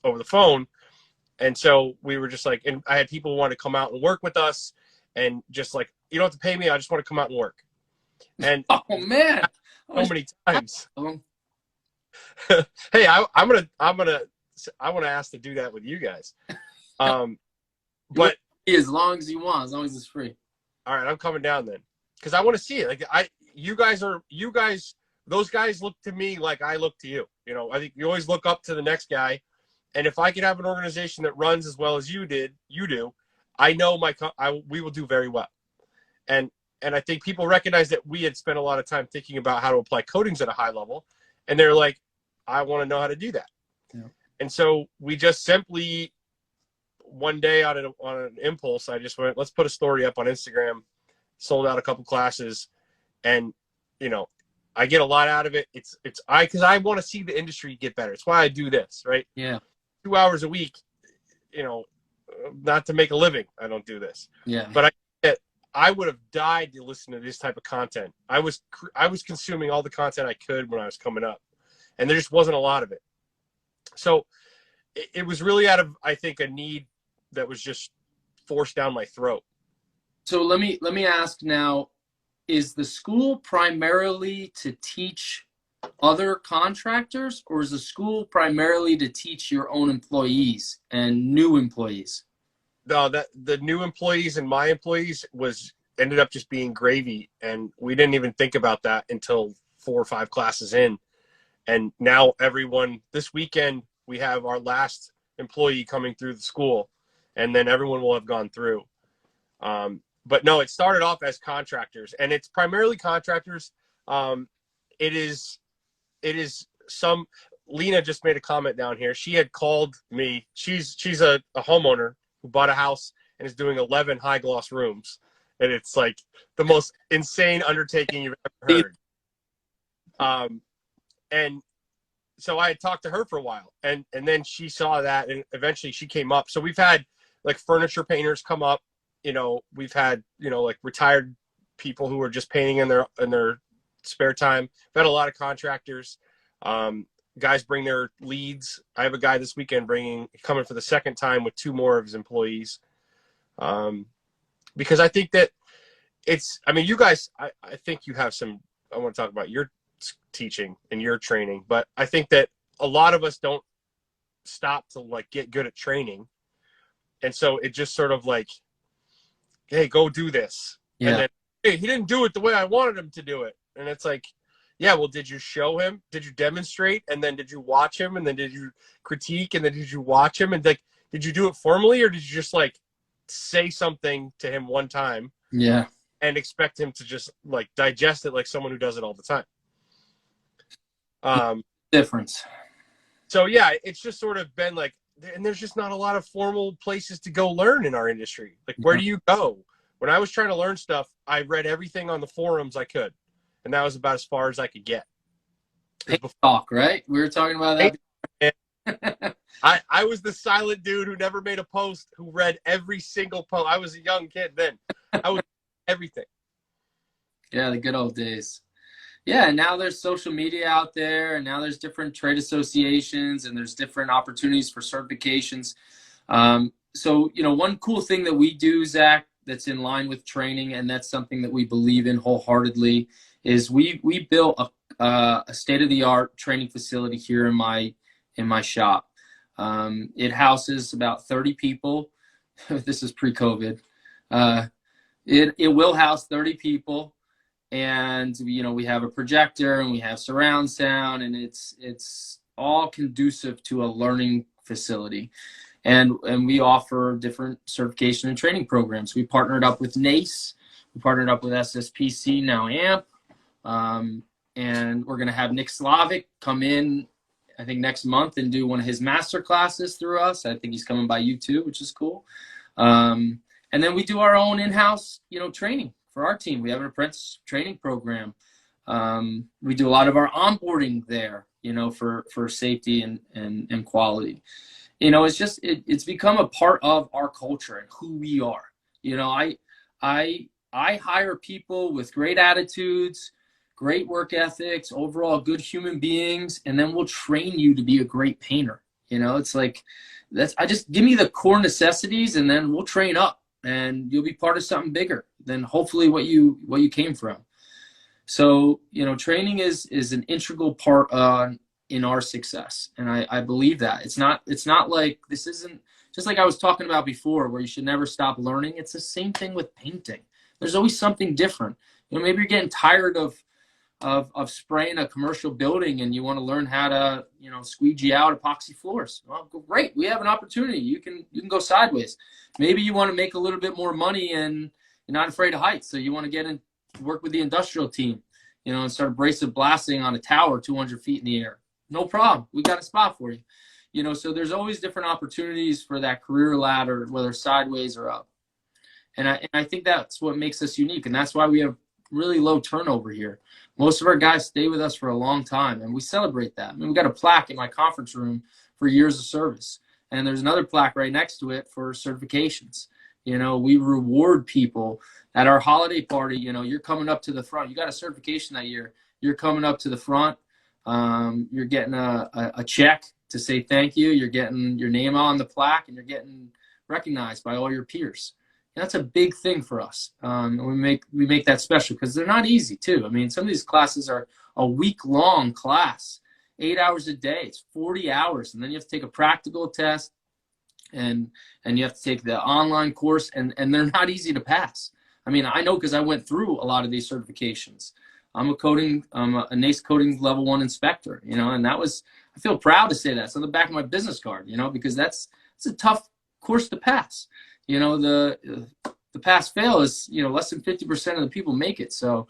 over the phone. And so we were just like, and I had people who want to come out and work with us, and just like, you don't have to pay me, I just want to come out and work. And oh man, so many times. Hey, I want to ask to do that with you guys. But as long as you want, as long as it's free. All right, I'm coming down then, because I want to see it. Like those guys look to me like I look to you. I think you always look up to the next guy. And if I could have an organization that runs as well as you do, I know we will do very well. And I think people recognize that we had spent a lot of time thinking about how to apply coatings at a high level, and they're like, I want to know how to do that. Yeah. And so we just simply, one day on an impulse, I just went, let's put a story up on Instagram, sold out a couple classes, and I get a lot out of it. Because I want to see the industry get better. It's why I do this, right? Yeah. 2 hours a week, not to make a living, I don't do this. Yeah. But I would have died to listen to this type of content. I was consuming all the content I could when I was coming up, and there just wasn't a lot of it. So it was really out of, I think, a need that was just forced down my throat. So let me ask now, is the school primarily to teach other contractors, or is the school primarily to teach your own employees and new employees? No, the new employees and my employees ended up just being gravy, and we didn't even think about that until 4 or 5 classes in. And now this weekend, we have our last employee coming through the school, and then everyone will have gone through. But no, it started off as contractors, and it's primarily contractors. It is some. Lena just made a comment down here. She had called me. She's a homeowner who bought a house and is doing 11 high gloss rooms, and it's like the most insane undertaking you've ever heard. And so I had talked to her for a while, and then she saw that, and eventually she came up. So we've had like furniture painters come up. We've had like retired people who are just painting in their spare time. We've had a lot of contractors. Guys bring their leads. I have a guy this weekend coming for the second time with 2 more of his employees. Because I think that you guys, I think you have some, I want to talk about your teaching and your training, but I think that a lot of us don't stop to like get good at training. And so it just sort of like, hey, go do this. Yeah. And then, hey, he didn't do it the way I wanted him to do it. And it's like, yeah, well, did you show him? Did you demonstrate? And then did you watch him? And then did you critique? And then did you watch him? And like, did you do it formally, or did you just like say something to him one time? Yeah. And expect him to just like digest it like someone who does it all the time. Difference. So yeah, it's just sort of been like and there's just not a lot of formal places to go learn in our industry. Like, where do you go? When I was trying to learn stuff, I read everything on the forums I could, and that was about as far as I could get. Paint talk, right? We were talking about that. I was the silent dude who never made a post, who read every single post. I was a young kid then. I would everything. Yeah, the good old days. Yeah, and now there's social media out there, and now there's different trade associations, and there's different opportunities for certifications. So, you know, one cool thing that we do, Zach, that's in line with training, and that's something that we believe in wholeheartedly, is we built a state-of-the-art training facility here in my shop. It houses about 30 people. This is pre-COVID. It will house 30 people. And, you know, we have a projector and we have surround sound, and it's all conducive to a learning facility. And we offer different certification and training programs. We partnered up with NACE. We partnered up with SSPC, now AMP. And we're going to have Nick Slavic come in, I think, next month and do one of his master classes through us. I think he's coming by YouTube, which is cool. And then we do our own in-house, you know, training. For our team, we have an apprentice training program. We do a lot of our onboarding there, you know, for safety and quality. You know, it's become a part of our culture and who we are. You know, I hire people with great attitudes, great work ethics, overall good human beings, and then we'll train you to be a great painter. You know, it's like I just give me the core necessities, and then we'll train up. And you'll be part of something bigger than hopefully what you came from. So, you know, training is an integral part in our success, and I believe that. It's not like, this isn't just like I was talking about before, where you should never stop learning. It's the same thing with painting. There's always something different. You know, maybe you're getting tired of spraying a commercial building and you want to learn how to, you know, squeegee out epoxy floors. Well, great. We have an opportunity. You can go sideways. Maybe you want to make a little bit more money and you're not afraid of heights. So you want to get in, work with the industrial team, you know, and start abrasive blasting on a tower 200 feet in the air. No problem. We got a spot for you. You know, so there's always different opportunities for that career ladder, whether sideways or up. And I think that's what makes us unique. And that's why we have really low turnover here. Most of our guys stay with us for a long time, and we celebrate that. I mean, we got a plaque in my conference room for years of service, and there's another plaque right next to it for certifications. You know, we reward people at our holiday party. You know, you're coming up to the front. You got a certification that year. You're coming up to the front. You're getting a check to say thank you. You're getting your name on the plaque, and you're getting recognized by all your peers. That's a big thing for us. And we make that special because they're not easy too. I mean, some of these classes are a week-long class, 8 hours a day. It's 40 hours, and then you have to take a practical test, and you have to take the online course, and they're not easy to pass. I mean, I know because I went through a lot of these certifications. I'm a NACE coating level 1 inspector, you know, and I feel proud to say that. It's on the back of my business card, you know, because it's a tough course to pass. You know, the pass-fail is, you know, less than 50% of the people make it. So,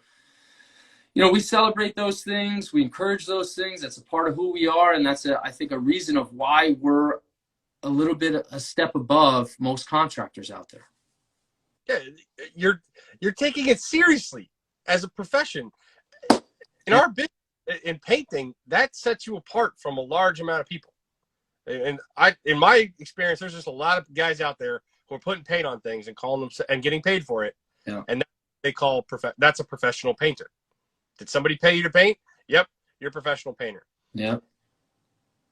you know, we celebrate those things. We encourage those things. That's a part of who we are, and that's, I think, a reason of why we're a little bit a step above most contractors out there. Yeah, you're taking it seriously as a profession. In our business, in painting, that sets you apart from a large amount of people. And in my experience, there's just a lot of guys out there who are putting paint on things and calling them and getting paid for it. Yeah. And they call that's a professional painter. Did somebody pay you to paint? Yep, you're a professional painter. Yeah.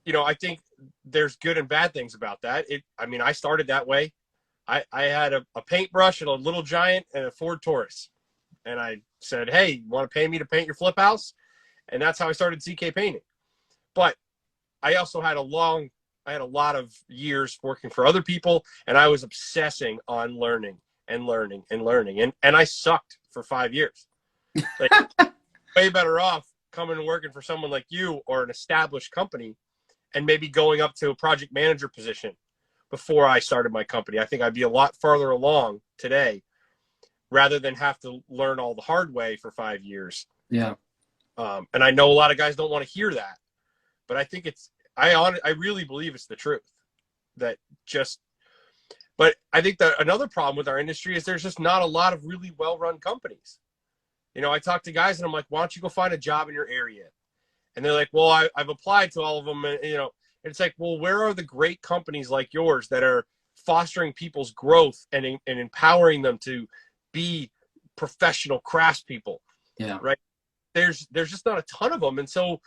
You know, I think there's good and bad things about that. I mean, I started that way. I had a paintbrush and a Little Giant and a Ford Taurus. And I said, hey, you want to pay me to paint your flip house? And that's how I started ZK Painting. But I also had a lot of years working for other people, and I was obsessing on learning. And I sucked for 5 years. Like, way better off coming and working for someone like you or an established company and maybe going up to a project manager position before I started my company. I think I'd be a lot farther along today rather than have to learn all the hard way for 5 years. Yeah. And I know a lot of guys don't want to hear that, but I think I really believe it's the truth. that just, but I think that another problem with our industry is there's just not a lot of really well-run companies. You know, I talk to guys and I'm like, why don't you go find a job in your area? And they're like, well, I've applied to all of them. And, you know, it's like, well, where are the great companies like yours that are fostering people's growth and empowering them to be professional craftspeople? Yeah. Right. There's just not a ton of them. And so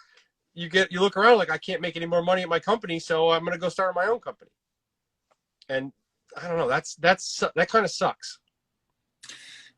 you look around like, I can't make any more money at my company, so I'm going to go start my own company. And I don't know, that kind of sucks.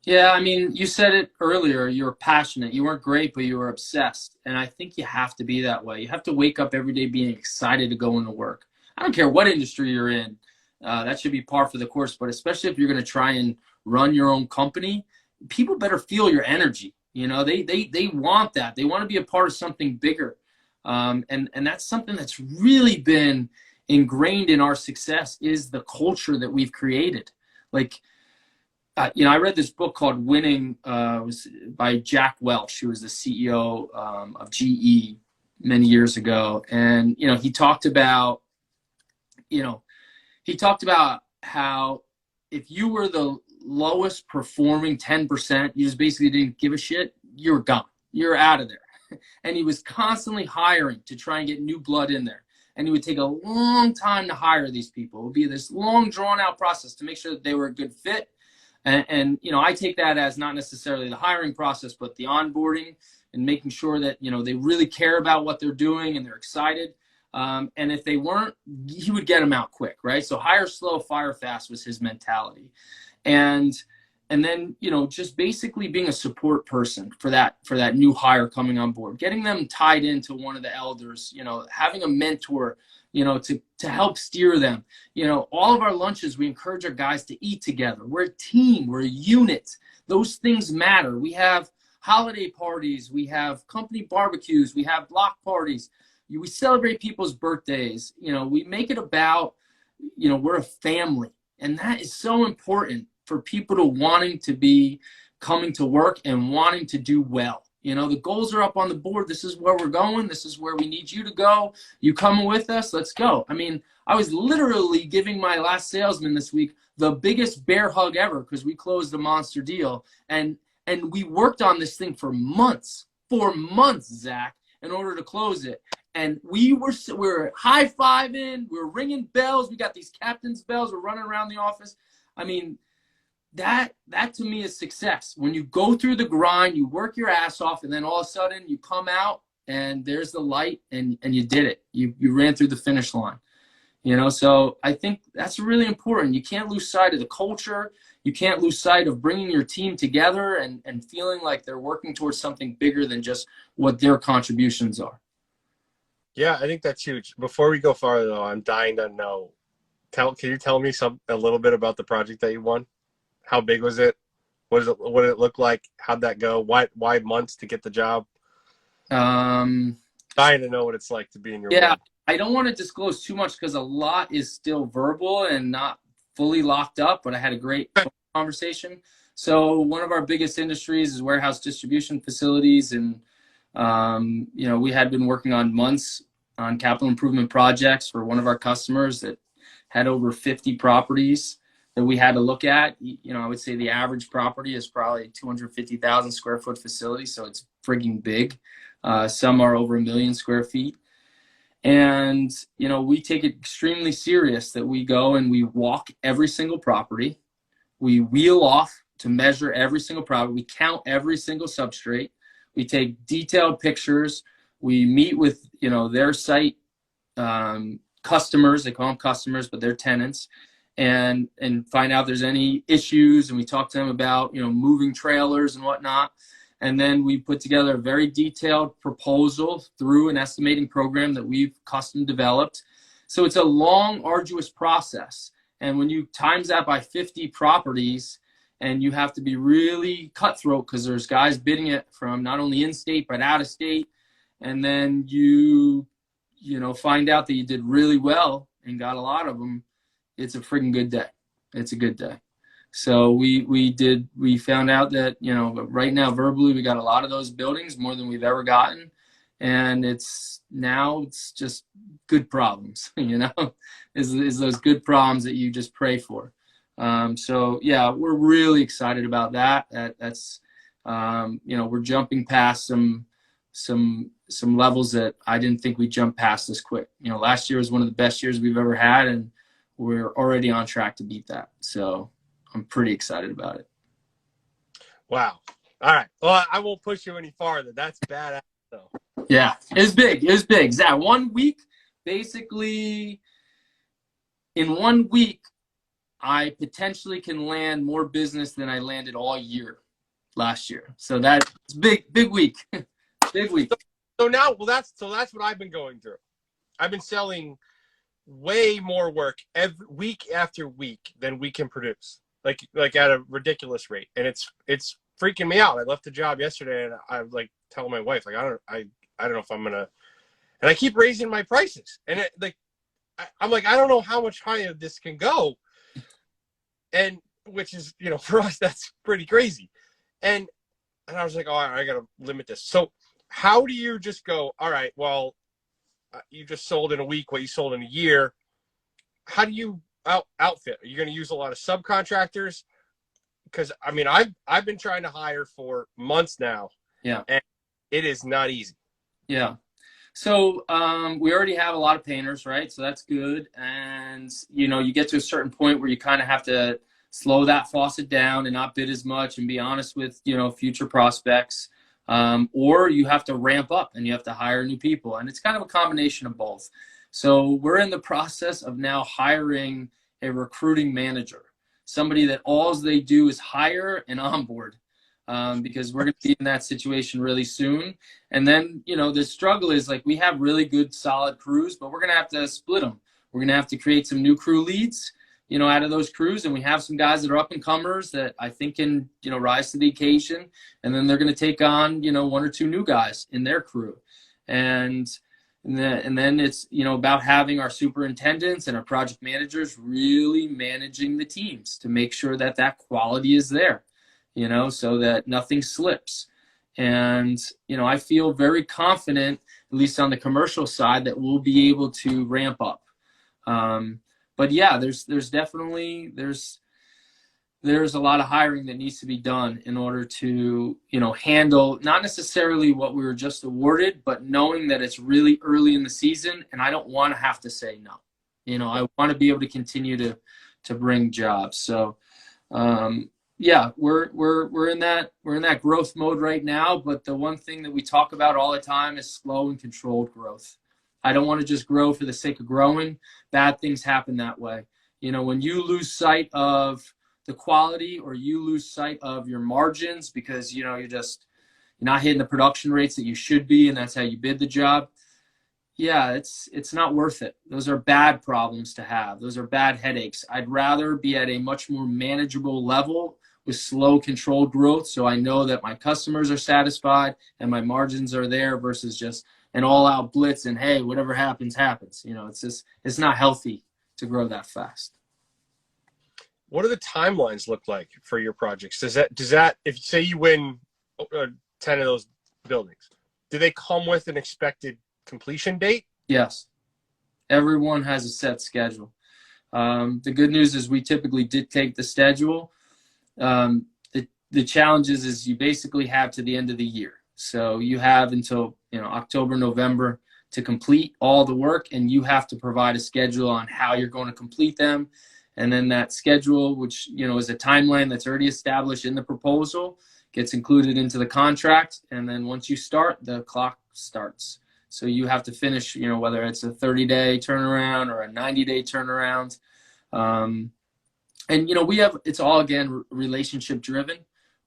Yeah, I mean, you said it earlier, you were passionate. You weren't great, but you were obsessed. And I think you have to be that way. You have to wake up every day being excited to go into work. I don't care what industry you're in. That should be par for the course. But especially if you're going to try and run your own company, people better feel your energy. You know, they want that. They want to be a part of something bigger. And that's something that's really been ingrained in our success is the culture that we've created. Like, you know, I read this book called Winning, was by Jack Welch, who was the CEO of GE many years ago. And, you know, he talked about how if you were the lowest performing 10%, you just basically didn't give a shit, you're gone. You're out of there. And he was constantly hiring to try and get new blood in there. And it would take a long time to hire these people. It would be this long, drawn-out process to make sure that they were a good fit. And you know, I take that as not necessarily the hiring process, but the onboarding and making sure that, you know, they really care about what they're doing and they're excited. And if they weren't, he would get them out quick, right? So hire slow, fire fast was his mentality. And then, you know, just basically being a support person for that new hire coming on board, getting them tied into one of the elders, you know, having a mentor, you know, to help steer them. You know, all of our lunches, we encourage our guys to eat together. We're a team. We're a unit. Those things matter. We have holiday parties. We have company barbecues. We have block parties. We celebrate people's birthdays. You know, we make it about, you know, we're a family. And that is so important for people to wanting to be coming to work and wanting to do well. You know, the goals are up on the board. This is where we're going. This is where we need you to go. You coming with us? Let's go. I mean, I was literally giving my last salesman this week the biggest bear hug ever because we closed a monster deal. And we worked on this thing for months, Zach, in order to close it. And we're high-fiving. We're ringing bells. We got these captain's bells. We're running around the office. I mean, that to me is success. When you go through the grind, you work your ass off, and then all of a sudden you come out and there's the light and you did it. You ran through the finish line. You know, so I think that's really important. You can't lose sight of the culture. You can't lose sight of bringing your team together and feeling like they're working towards something bigger than just what their contributions are. Yeah, I think that's huge. Before we go farther, though, I'm dying to know. Can you tell me a little bit about the project that you won? How big was it? What did it look like? How'd that go? Why months to get the job? Dying to know what it's like to be in your world. I don't want to disclose too much because a lot is still verbal and not fully locked up, but I had a great conversation. So one of our biggest industries is warehouse distribution facilities. And, you know, we had been working on months on capital improvement projects for one of our customers that had over 50 properties that we had to look at. You know, I would say the average property is probably 250,000 square foot facility. So it's frigging big. Some are over 1 million square feet. And, you know, we take it extremely serious that we go and we walk every single property. We wheel off to measure every single property. We count every single substrate. We take detailed pictures. We meet with, you know, their site customers. They call them customers, but they're tenants. And find out if there's any issues. And we talk to them about, you know, moving trailers and whatnot. And then we put together a very detailed proposal through an estimating program that we've custom developed. So it's a long, arduous process. And when you times that by 50 properties, and you have to be really cutthroat because there's guys bidding it from not only in-state but out of state. And then you know, find out that you did really well and got a lot of them. It's a friggin' good day. It's a good day. So we found out that, you know, right now verbally we got a lot of those buildings, more than we've ever gotten. And it's just good problems, is those good problems that you just pray for. So yeah, we're really excited about that. That's we're jumping past some levels that I didn't think we'd jump past this quick. Last year was one of the best years we've ever had, and we're already on track to beat that. So I'm pretty excited about it. Wow. All right. Well, I won't push you any farther. That's badass though. Yeah, it was big. It was big. That 1 week, basically, in 1 week, I potentially can land more business than I landed all year last year. So that's big week. Big week. So now, that's what I've been going through. I've been selling way more work every week after week than we can produce, like at a ridiculous rate, and it's freaking me out. I left the job yesterday, and I'm like telling my wife, like, I don't know if I'm gonna, and I keep raising my prices, and I'm like, I don't know how much higher this can go, and which is, for us, that's pretty crazy, and I was like, oh, I gotta limit this. So how do you just go, all right, well, you just sold in a week what you sold in a year. How do you outfit? Are you going to use a lot of subcontractors? Because I mean, I've been trying to hire for months now. Yeah. And it is not easy. Yeah. So we already have a lot of painters, right? So that's good. And, you get to a certain point where you kind of have to slow that faucet down and not bid as much and be honest with, future prospects. Or you have to ramp up and you have to hire new people. And it's kind of a combination of both. So we're in the process of now hiring a recruiting manager, somebody that all they do is hire and onboard, because we're going to be in that situation really soon. And then, the struggle is, like, we have really good, solid crews, but we're going to have to split them. We're going to have to create some new crew leads, out of those crews. And we have some guys that are up and comers that I think can, rise to the occasion. And then they're going to take on, 1 or 2 new guys in their crew. And then it's, about having our superintendents and our project managers really managing the teams to make sure that that quality is there, so that nothing slips. And, I feel very confident, at least on the commercial side, that we'll be able to ramp up. But yeah, there's definitely, there's a lot of hiring that needs to be done in order to, handle not necessarily what we were just awarded, but knowing that it's really early in the season and I don't want to have to say no. I want to be able to continue to bring jobs. So, yeah, we're in that growth mode right now. But the one thing that we talk about all the time is slow and controlled growth. I don't want to just grow for the sake of growing. Bad things happen that way. When you lose sight of the quality or you lose sight of your margins because, you're not hitting the production rates that you should be, and that's how you bid the job. Yeah, it's not worth it. Those are bad problems to have. Those are bad headaches. I'd rather be at a much more manageable level with slow, controlled growth, so I know that my customers are satisfied and my margins are there, versus just an all-out blitz and, hey, whatever happens, happens. It's not healthy to grow that fast. What do the timelines look like for your projects? Does that if say you win 10 of those buildings, do they come with an expected completion date? Yes. Everyone has a set schedule. The good news is we typically dictate the schedule. The challenge is you basically have to the end of the year. So you have until October, November to complete all the work, and you have to provide a schedule on how you're going to complete them. And then that schedule, which is a timeline that's already established in the proposal, gets included into the contract. And then once you start, the clock starts. So you have to finish, whether it's a 30-day turnaround or a 90-day turnaround. And it's all, again, relationship driven.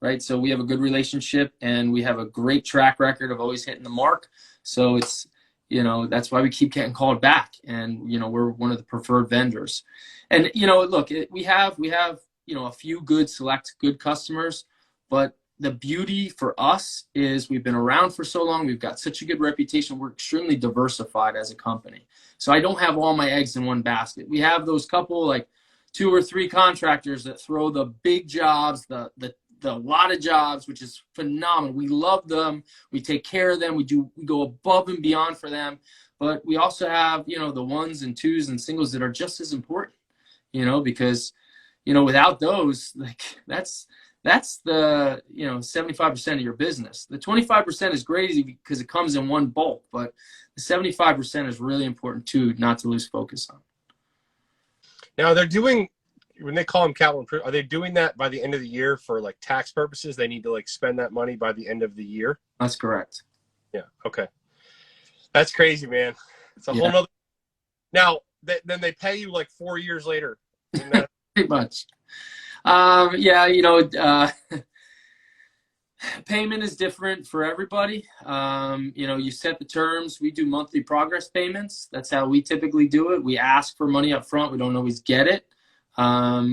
Right. So we have a good relationship and we have a great track record of always hitting the mark. So it's, that's why we keep getting called back, and, we're one of the preferred vendors. And, look, we have, a few select good customers, but the beauty for us is we've been around for so long. We've got such a good reputation. We're extremely diversified as a company. So I don't have all my eggs in one basket. We have those couple, like 2 or 3 contractors that throw the big jobs, the a lot of jobs, which is phenomenal. We love them. We take care of them. We go above and beyond for them. But we also have, you know, the ones and twos and singles that are just as important, you know, because, you know, without those, like that's the, you know, 75% of your business. The 25% is crazy because it comes in one bulk, but the 75% is really important too, not to lose focus on. Now they're doing, when they call them capital improvement, are they doing that by the end of the year for like tax purposes? They need to like spend that money by the end of the year? That's correct. Yeah. Okay. That's crazy, man. It's a whole nother. Now, then they pay you like 4 years later. Pretty much. Yeah, you know, payment is different for everybody. You know, you set the terms. We do monthly progress payments. That's how we typically do it. We ask for money up front. We don't always get it.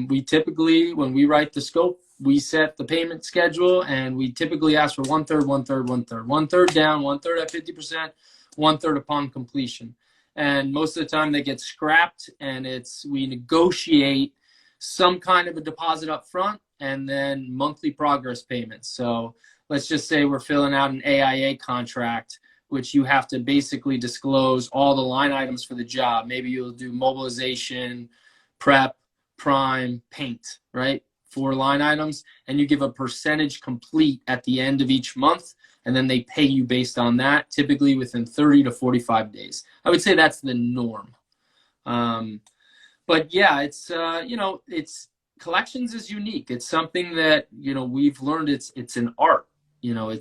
We typically, when we write the scope, we set the payment schedule, and we typically ask for 1/3, 1/3, 1/3. 1/3 down, 1/3 at 50%, 1/3 upon completion. And most of the time they get scrapped, and we negotiate some kind of a deposit up front and then monthly progress payments. So let's just say we're filling out an AIA contract, which you have to basically disclose all the line items for the job. Maybe you'll do mobilization, prep, prime, paint, right? 4 line items, and you give a percentage complete at the end of each month, and then they pay you based on that, typically within 30 to 45 days. I would say that's the norm. But yeah, it's, you know, collections is unique. It's something that, you know, we've learned it's an art. You know,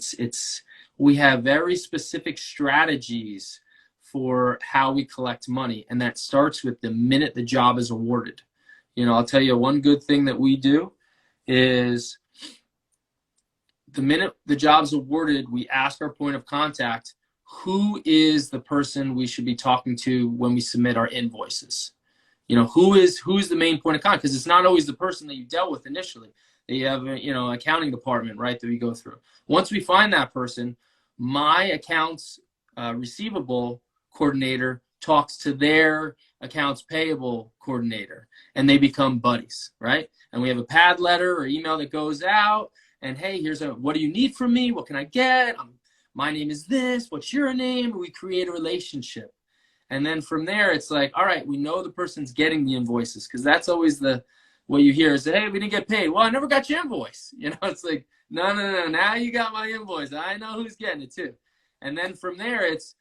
we have very specific strategies for how we collect money, and that starts with the minute the job is awarded. You know, I'll tell you one good thing that we do is the minute the job's awarded, we ask our point of contact, who is the person we should be talking to when we submit our invoices? You know, who's the main point of contact? Because it's not always the person that you dealt with initially. You have, you know, accounting department, right, that we go through. Once we find that person, my accounts receivable coordinator talks to their accounts payable coordinator, and they become buddies, right? And we have a pad letter or email that goes out, and hey, what do you need from me? What can I get? My name is this. What's your name? We create a relationship. And then from there, it's like, all right, we know the person's getting the invoices, because that's always what you hear is that, hey, we didn't get paid. Well, I never got your invoice. You know, it's like, no. Now you got my invoice. I know who's getting it too. And then from there, it's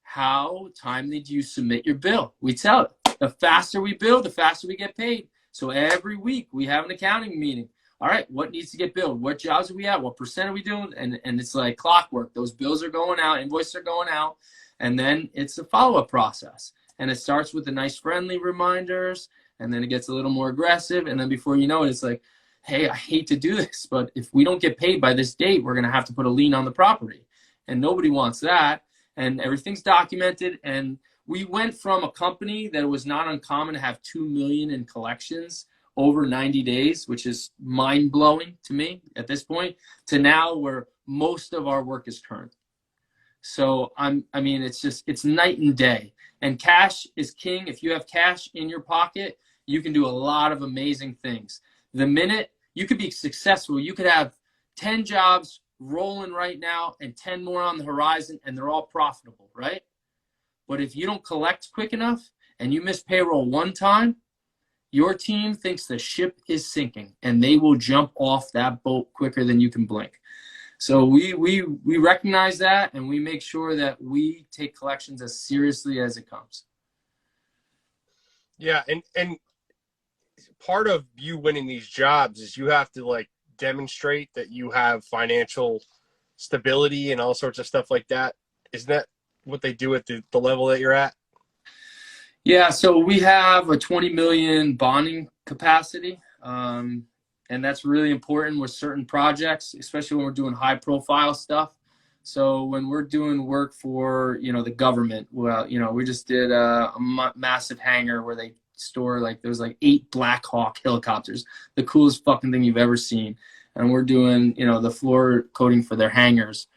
how timely do you submit your bill? We tell it. The faster we bill, the faster we get paid. So every week we have an accounting meeting. All right, what needs to get billed? What jobs are we at? What percent are we doing? And it's like clockwork. Those bills are going out, invoices are going out. And then it's a follow-up process. And it starts with the nice friendly reminders, and then it gets a little more aggressive. And then before you know it, it's like, hey, I hate to do this, but if we don't get paid by this date, we're going to have to put a lien on the property. And nobody wants that. And everything's documented. And we went from a company that was not uncommon to have $2 million in collections over 90 days, which is mind-blowing to me at this point, to now where most of our work is current. So I mean, it's night and day. And cash is king. If you have cash in your pocket, you can do a lot of amazing things. The minute you could be successful, you could have 10 jobs rolling right now and 10 more on the horizon, and they're all profitable, right? But if you don't collect quick enough and you miss payroll one time, your team thinks the ship is sinking, and they will jump off that boat quicker than you can blink. So we recognize that, and we make sure that we take collections as seriously as it comes. Yeah, and part of you winning these jobs is you have to like demonstrate that you have financial stability and all sorts of stuff like that. Isn't that what they do at the level that you're at? Yeah, so we have a 20 million bonding capacity. And that's really important with certain projects, especially when we're doing high profile stuff. So when we're doing work for, you know, the government, well, you know, we just did a massive hangar where they store there's 8 Black Hawk helicopters, the coolest fucking thing you've ever seen. And we're doing, you know, the floor coating for their hangars.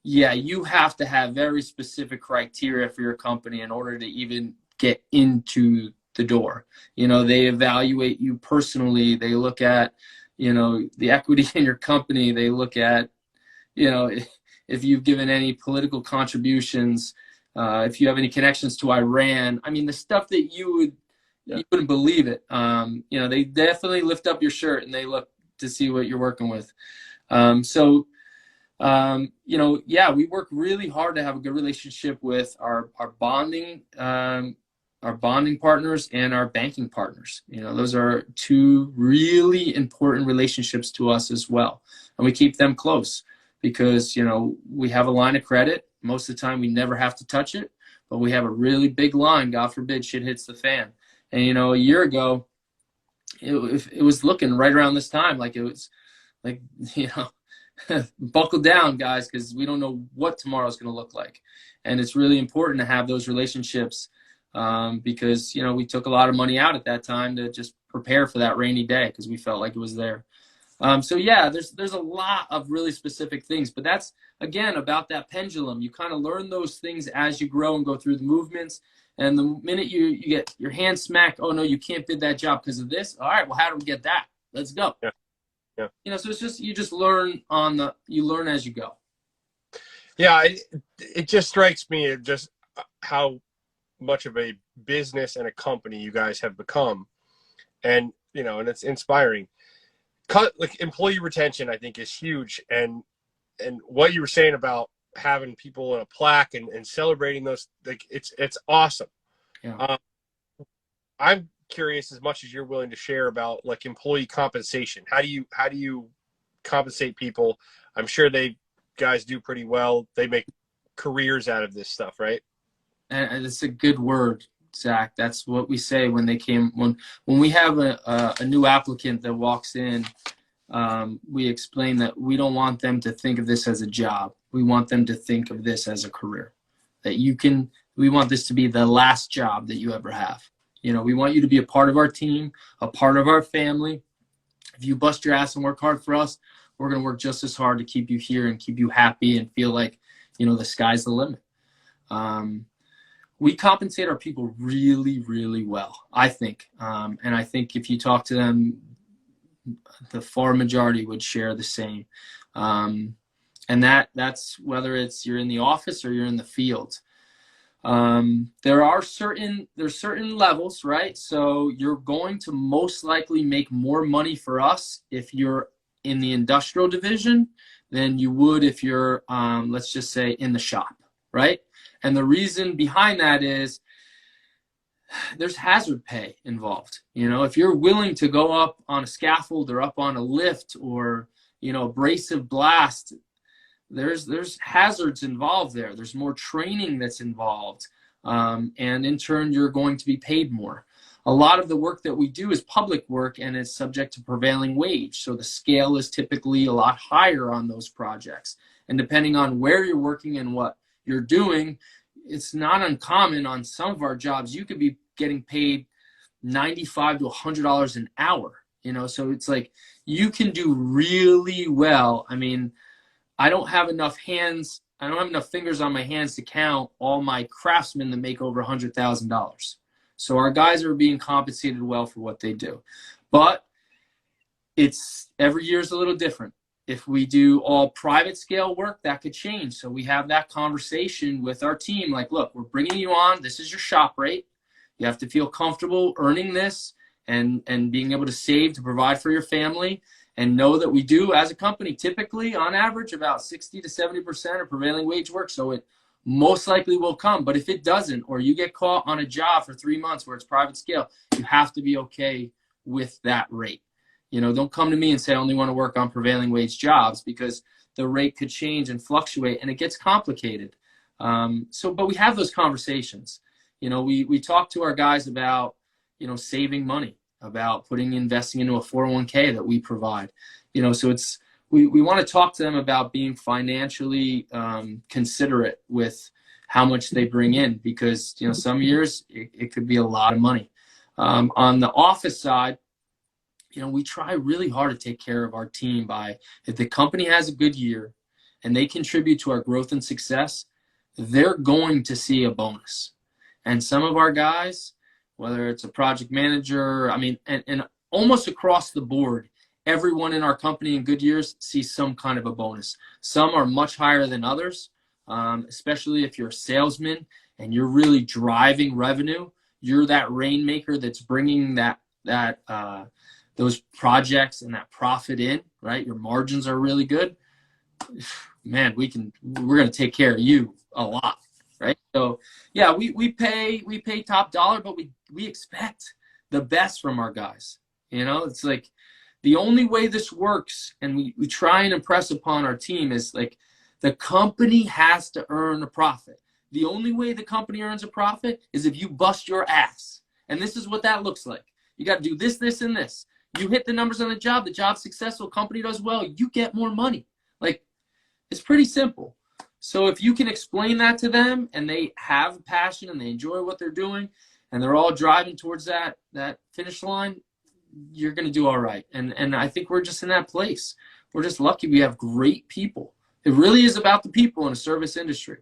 Yeah, you have to have very specific criteria for your company in order to even get into the door. You know, they evaluate you personally. They look at, the equity in your company. They look at, if you've given any political contributions, if you have any connections to Iran. I mean, the stuff that you wouldn't believe it. They definitely lift up your shirt and they look to see what you're working with. We work really hard to have a good relationship with our bonding partners and our banking partners. Those are two really important relationships to us as well. And we keep them close because, we have a line of credit. Most of the time we never have to touch it, but we have a really big line. God forbid shit hits the fan. And, a year ago, it was looking right around this time. Like it was like, buckle down, guys, because we don't know what tomorrow's going to look like. And it's really important to have those relationships because, we took a lot of money out at that time to just prepare for that rainy day because we felt like it was there. There's a lot of really specific things, but that's, again, about that pendulum. You kind of learn those things as you grow and go through the movements. And the minute you get your hand smacked, oh, no, you can't bid that job because of this. All right, well, how do we get that? Let's go. Yeah. Yeah. So it's just, you just learn you learn as you go. Yeah. It just strikes me just how much of a business and a company you guys have become. And, and it's inspiring. Like employee retention, I think, is huge. And what you were saying about having people in a plaque and celebrating those, like it's awesome. Yeah. I'm curious, as much as you're willing to share, about like employee compensation. How do you compensate people? I'm sure guys do pretty well. They make careers out of this stuff, right? And it's a good word, Zach. That's what we say when we have a new applicant that walks in. We explain that we don't want them to think of this as a job. We want them to think of this as a career. We want this to be the last job that you ever have. We want you to be a part of our team, a part of our family. If you bust your ass and work hard for us, we're going to work just as hard to keep you here and keep you happy and feel like, the sky's the limit. We compensate our people really, really well, I think. And I think if you talk to them, the far majority would share the same. And that's whether you're in the office or you're in the field. There's certain levels, right? So you're going to most likely make more money for us if you're in the industrial division than you would if you're, let's just say, in the shop, right? And the reason behind that is there's hazard pay involved. If you're willing to go up on a scaffold or up on a lift or, abrasive blast, there's hazards involved there. There's more training that's involved. And in turn, you're going to be paid more. A lot of the work that we do is public work and is subject to prevailing wage. So the scale is typically a lot higher on those projects. And depending on where you're working and what you're doing, it's not uncommon on some of our jobs. You could be getting paid $95 to $100 an hour, so it's like you can do really well. I mean, I don't have enough fingers on my hands to count all my craftsmen that make over $100,000. So our guys are being compensated well for what they do. But every year is a little different. If we do all private scale work, that could change. So we have that conversation with our team. Like, look, we're bringing you on. This is your shop rate. You have to feel comfortable earning this and being able to save to provide for your family. And know that we do, as a company, typically, on average, about 60 to 70% of prevailing wage work. So it most likely will come. But if it doesn't, or you get caught on a job for 3 months where it's private scale, you have to be okay with that rate. Don't come to me and say, I only want to work on prevailing wage jobs, because the rate could change and fluctuate and it gets complicated. But we have those conversations. We talk to our guys about, saving money, about investing into a 401k that we provide. So we want to talk to them about being financially considerate with how much they bring in, because, some years it could be a lot of money. On the office side, we try really hard to take care of our team if the company has a good year and they contribute to our growth and success, they're going to see a bonus. And some of our guys, whether it's a project manager, and almost across the board, everyone in our company in good years sees some kind of a bonus. Some are much higher than others, especially if you're a salesman and you're really driving revenue. You're that rainmaker that's bringing those projects and that profit in, right? Your margins are really good. Man, we're going to take care of you a lot, right? So yeah, we pay top dollar, but we expect the best from our guys. You know, it's like the only way this works, and we try and impress upon our team, is like the company has to earn a profit. The only way the company earns a profit is if you bust your ass. And this is what that looks like. You got to do this, this, and this. You hit the numbers on the job's successful, company does well, you get more money. Like, it's pretty simple. So if you can explain that to them and they have passion and they enjoy what they're doing and they're all driving towards that finish line, you're going to do all right. And I think we're just in that place. We're just lucky we have great people. It really is about the people in the service industry.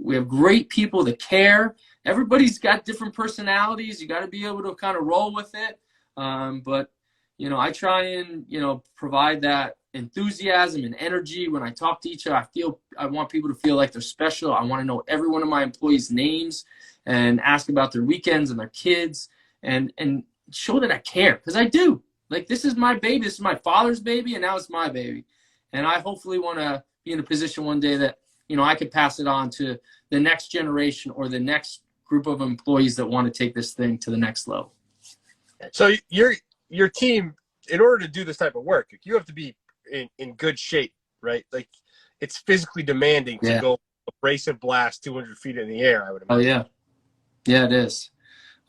We have great people that care. Everybody's got different personalities. You got to be able to kind of roll with it. But, you know, I try and, you know, provide that enthusiasm and energy when I talk to each other. I want people to feel like they're special. I want to know every one of my employees' names and ask about their weekends and their kids and show that I care, because I do. Like, this is my baby. This is my father's baby, and now it's my baby. And I hopefully want to be in a position one day that, you know, I could pass it on to the next generation or the next group of employees that want to take this thing to the next level. So your team, in order to do this type of work, you have to be in good shape, right? Like, it's physically demanding to go abrasive blast 200 feet in the air, I would imagine. Oh, yeah. Yeah, it is.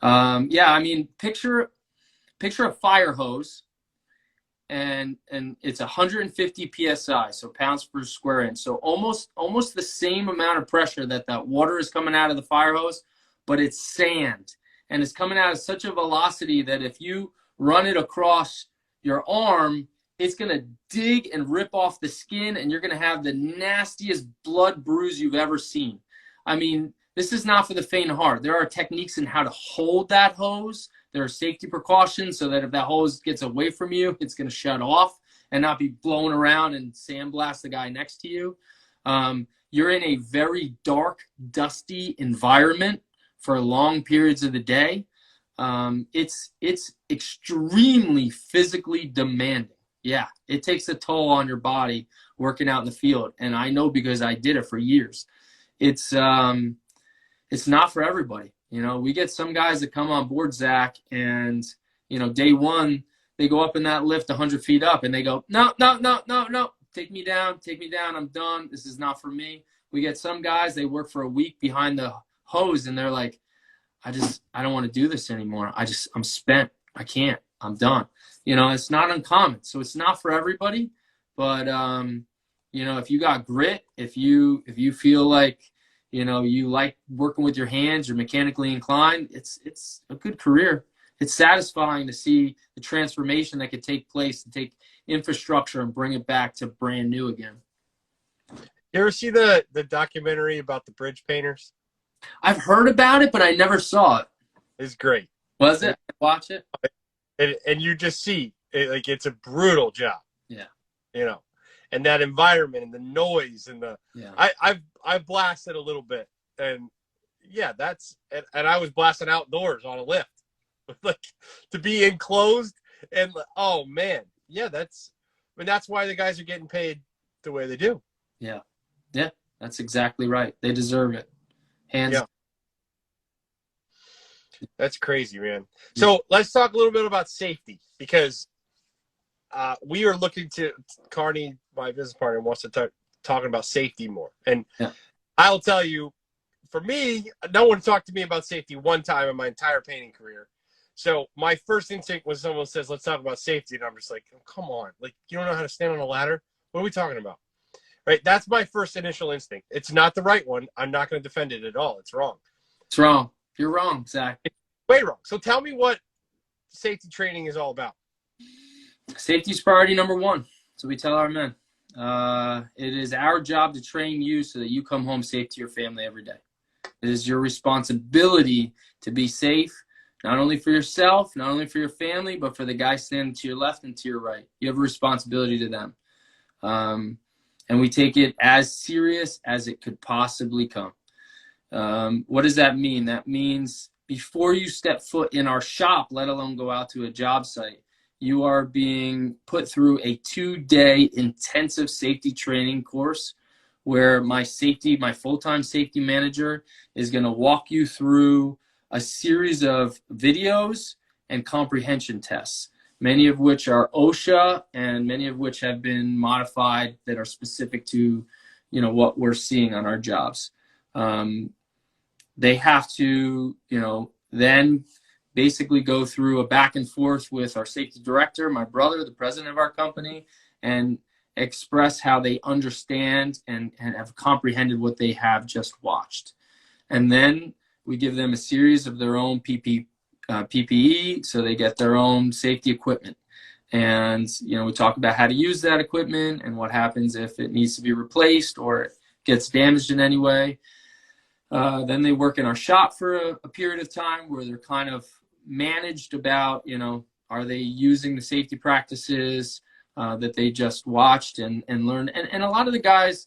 Yeah, I mean, picture a fire hose, and it's 150 psi, so pounds per square inch. So almost the same amount of pressure that water is coming out of the fire hose, but it's sand, and it's coming out at such a velocity that if you run it across your arm, it's going to dig and rip off the skin, and you're going to have the nastiest blood bruise you've ever seen. I mean, this is not for the faint of heart. There are techniques in how to hold that hose. There are safety precautions so that if that hose gets away from you, it's going to shut off and not be blown around and sandblast the guy next to you. You're in a very dark, dusty environment for long periods of the day. It's extremely physically demanding. Yeah, it takes a toll on your body working out in the field, and I know because I did it for years. It's not for everybody. You know, we get some guys that come on board, Zach, and, you know, day one, they go up in that lift 100 feet up, and they go, no, take me down, I'm done, this is not for me. We get some guys, they work for a week behind the hose, and they're like, I don't want to do this anymore. I'm spent. I can't. I'm done. You know, it's not uncommon. So it's not for everybody, but, you know, if you got grit, if you feel like, you know, you like working with your hands, you're mechanically inclined, it's a good career. It's satisfying to see the transformation that could take place, to take infrastructure and bring it back to brand new again. You ever see the documentary about the bridge painters? I've heard about it, but I never saw it. It's great. Was it? Watch it. And you just see it, like, it's a brutal job. Yeah. You know, and that environment and the noise and I've blasted a little bit, and yeah, and I was blasting outdoors on a lift, like, to be enclosed, and oh man, yeah, that's why the guys are getting paid the way they do. Yeah, that's exactly right. They deserve it. Hands. Yeah. That's crazy, man. So let's talk a little bit about safety, because we are looking to Carney, my business partner, wants to talking about safety more. And I'll tell you, for me, no one talked to me about safety one time in my entire painting career. So my first instinct when someone says, let's talk about safety, and I'm just like, oh, come on. Like, you don't know how to stand on a ladder? What are we talking about? Right? That's my first initial instinct. It's not the right one. I'm not going to defend it at all. It's wrong. It's wrong. You're wrong, Zach. It's way wrong. So tell me what safety training is all about. Safety is priority number one. So we tell our men. It is our job to train you so that you come home safe to your family every day. It is your responsibility to be safe, not only for yourself, not only for your family, but for the guy standing to your left and to your right. You have a responsibility to them. And we take it as serious as it could possibly come. What does that mean? That means before you step foot in our shop, let alone go out to a job site, you are being put through a 2-day intensive safety training course where my full-time safety manager is going to walk you through a series of videos and comprehension tests, many of which are OSHA and many of which have been modified that are specific to, what we're seeing on our jobs. They have to, then basically go through a back and forth with our safety director, my brother, the president of our company, and express how they understand and have comprehended what they have just watched. And then we give them a series of their own PPE, so they get their own safety equipment. And, we talk about how to use that equipment and what happens if it needs to be replaced or it gets damaged in any way. Then they work in our shop for a period of time where they're kind of managed about, are they using the safety practices that they just watched and learned. And a lot of the guys,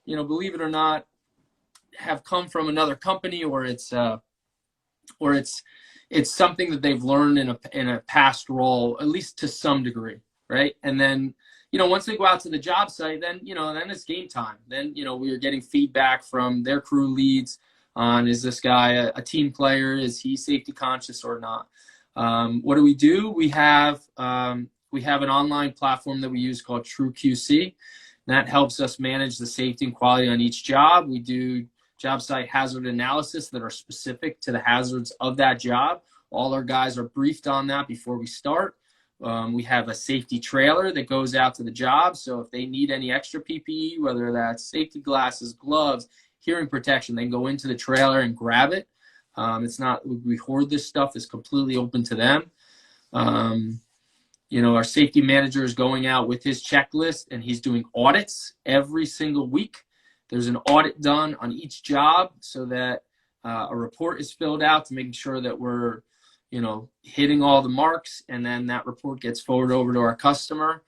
believe it or not, have come from another company or it's something that they've learned in a past role, at least to some degree, right? And then, once they go out to the job site, then it's game time. Then, we are getting feedback from their crew leads on, is this guy a team player? Is he safety conscious or not? What do? We have an online platform that we use called TrueQC. That helps us manage the safety and quality on each job. We do job site hazard analysis that are specific to the hazards of that job. All our guys are briefed on that before we start. We have a safety trailer that goes out to the job. So if they need any extra PPE, whether that's safety glasses, gloves, hearing protection, they can go into the trailer and grab it. It's not, we hoard this stuff. It's completely open to them. Our safety manager is going out with his checklist and he's doing audits every single week. There's an audit done on each job so that a report is filled out to make sure that we're, hitting all the marks, and then that report gets forwarded over to our customer.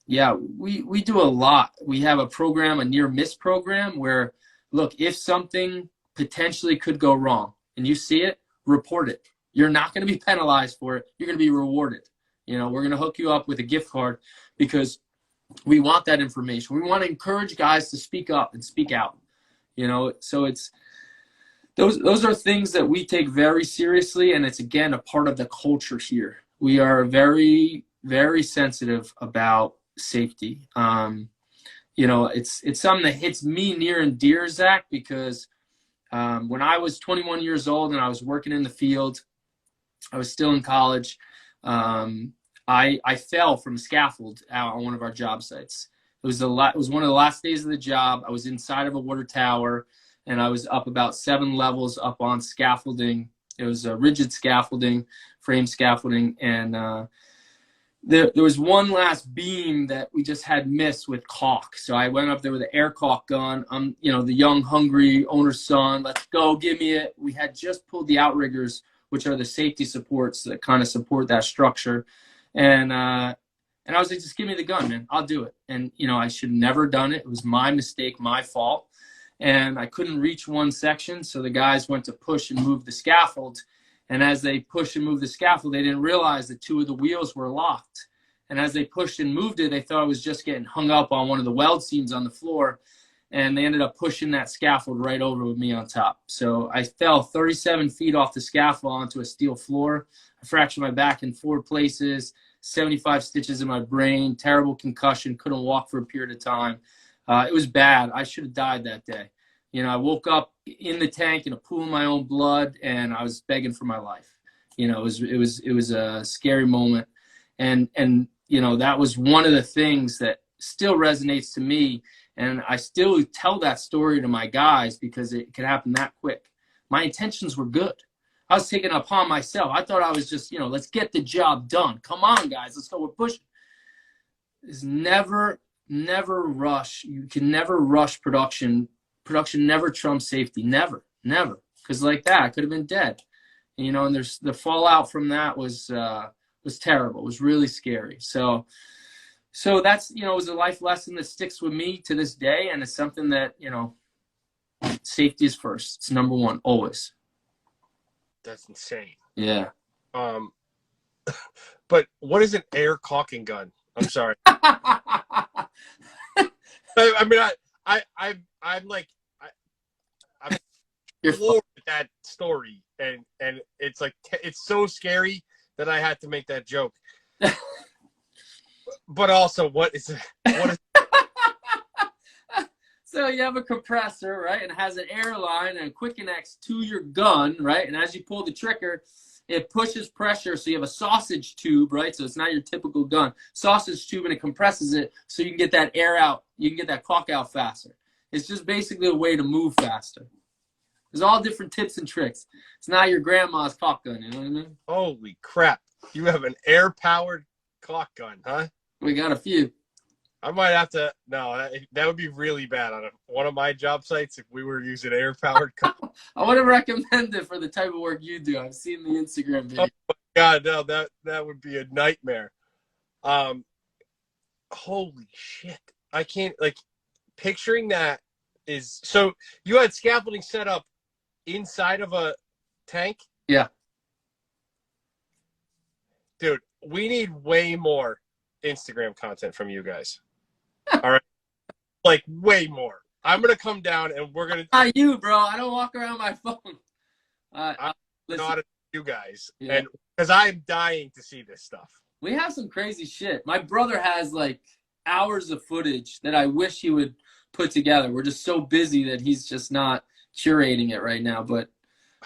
We do a lot. We have a program, a near miss program where, look, if something potentially could go wrong and you see it, report it. You're not going to be penalized for it. You're going to be rewarded. We're going to hook you up with a gift card because we want that information. We want to encourage guys to speak up and speak out. So it's those are things that we take very seriously, and it's again a part of the culture here. We are very, very sensitive about safety. It's something that hits me near and dear, Zach, because when I was 21 years old and I was working in the field, I was still in college. I fell from a scaffold out on one of our job sites. It was one of the last days of the job. I was inside of a water tower, and I was up about 7 levels up on scaffolding. It was a rigid scaffolding, frame scaffolding, and there was one last beam that we just had missed with caulk. So I went up there with an air caulk gun. I'm, the young, hungry owner's son. Let's go, give me it. We had just pulled the outriggers, which are the safety supports that kind of support that structure. And I was like, just give me the gun, man. I'll do it. And, I should have never done it. It was my mistake, my fault. And I couldn't reach one section, so the guys went to push and move the scaffold. And as they pushed and moved the scaffold, they didn't realize that 2 of the wheels were locked. And as they pushed and moved it, they thought it was just getting hung up on one of the weld seams on the floor. And they ended up pushing that scaffold right over with me on top. So I fell 37 feet off the scaffold onto a steel floor. I fractured my back in 4 places, 75 stitches in my brain, terrible concussion, couldn't walk for a period of time. It was bad. I should have died that day. I woke up in the tank in a pool of my own blood, and I was begging for my life. It was a scary moment. And that was one of the things that still resonates to me. And I still tell that story to my guys because it could happen that quick. My intentions were good. I was taking it upon myself. I thought I was just, let's get the job done. Come on, guys, let's go. We're pushing. It's never rush. You can never rush production. Production never trumps safety. Never. Because like that, I could have been dead. you know, and there's the fallout from that was terrible. It was really scary. So that's, you know, it was a life lesson that sticks with me to this day, and it's something that, you know, safety is first. It's number one, always. That's insane. Yeah. But what is an air caulking gun? I'm sorry. I mean, I'm like, I'm floored with that story, and it's like, it's so scary that I had to make that joke. But also, what is So you have a compressor, right, and it has an air line and quick connects to your gun, right? And as you pull the trigger, it pushes pressure, so you have a sausage tube, right? So it's not your typical gun. Sausage tube, and it compresses it so you can get that air out. You can get that caulk out faster. It's just basically a way to move faster. There's all different tips and tricks. It's not your grandma's caulk gun, you know what I mean? Holy crap. You have an air-powered caulk gun, huh? We got a few. I might have to. No, that would be really bad on one of my job sites if we were using air-powered. I wouldn't recommend it for the type of work you do. I've seen the Instagram video. Oh my God, no, that would be a nightmare. Holy shit! I can't, like, picturing that is. So you had scaffolding set up inside of a tank? Yeah. Dude, we need way more Instagram content from you guys. All right, like way more. I'm gonna come down and we're gonna. Not you, bro. I don't walk around my phone. I'm not you guys, yeah. And because I'm dying to see this stuff. We have some crazy shit. My brother has like hours of footage that I wish he would put together. We're just so busy that he's just not curating it right now. But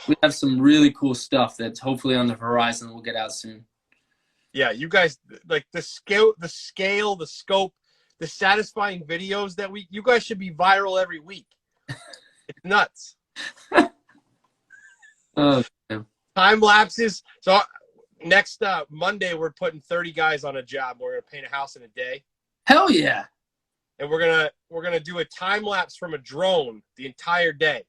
we have some really cool stuff that's hopefully on the horizon. We'll get out soon. Yeah, you guys, like the scale, the scope, the satisfying videos that you guys should be viral every week. It's nuts. Oh, time lapses. So next Monday, we're putting 30 guys on a job. We're gonna paint a house in a day. Hell yeah! And we're gonna do a time lapse from a drone the entire day.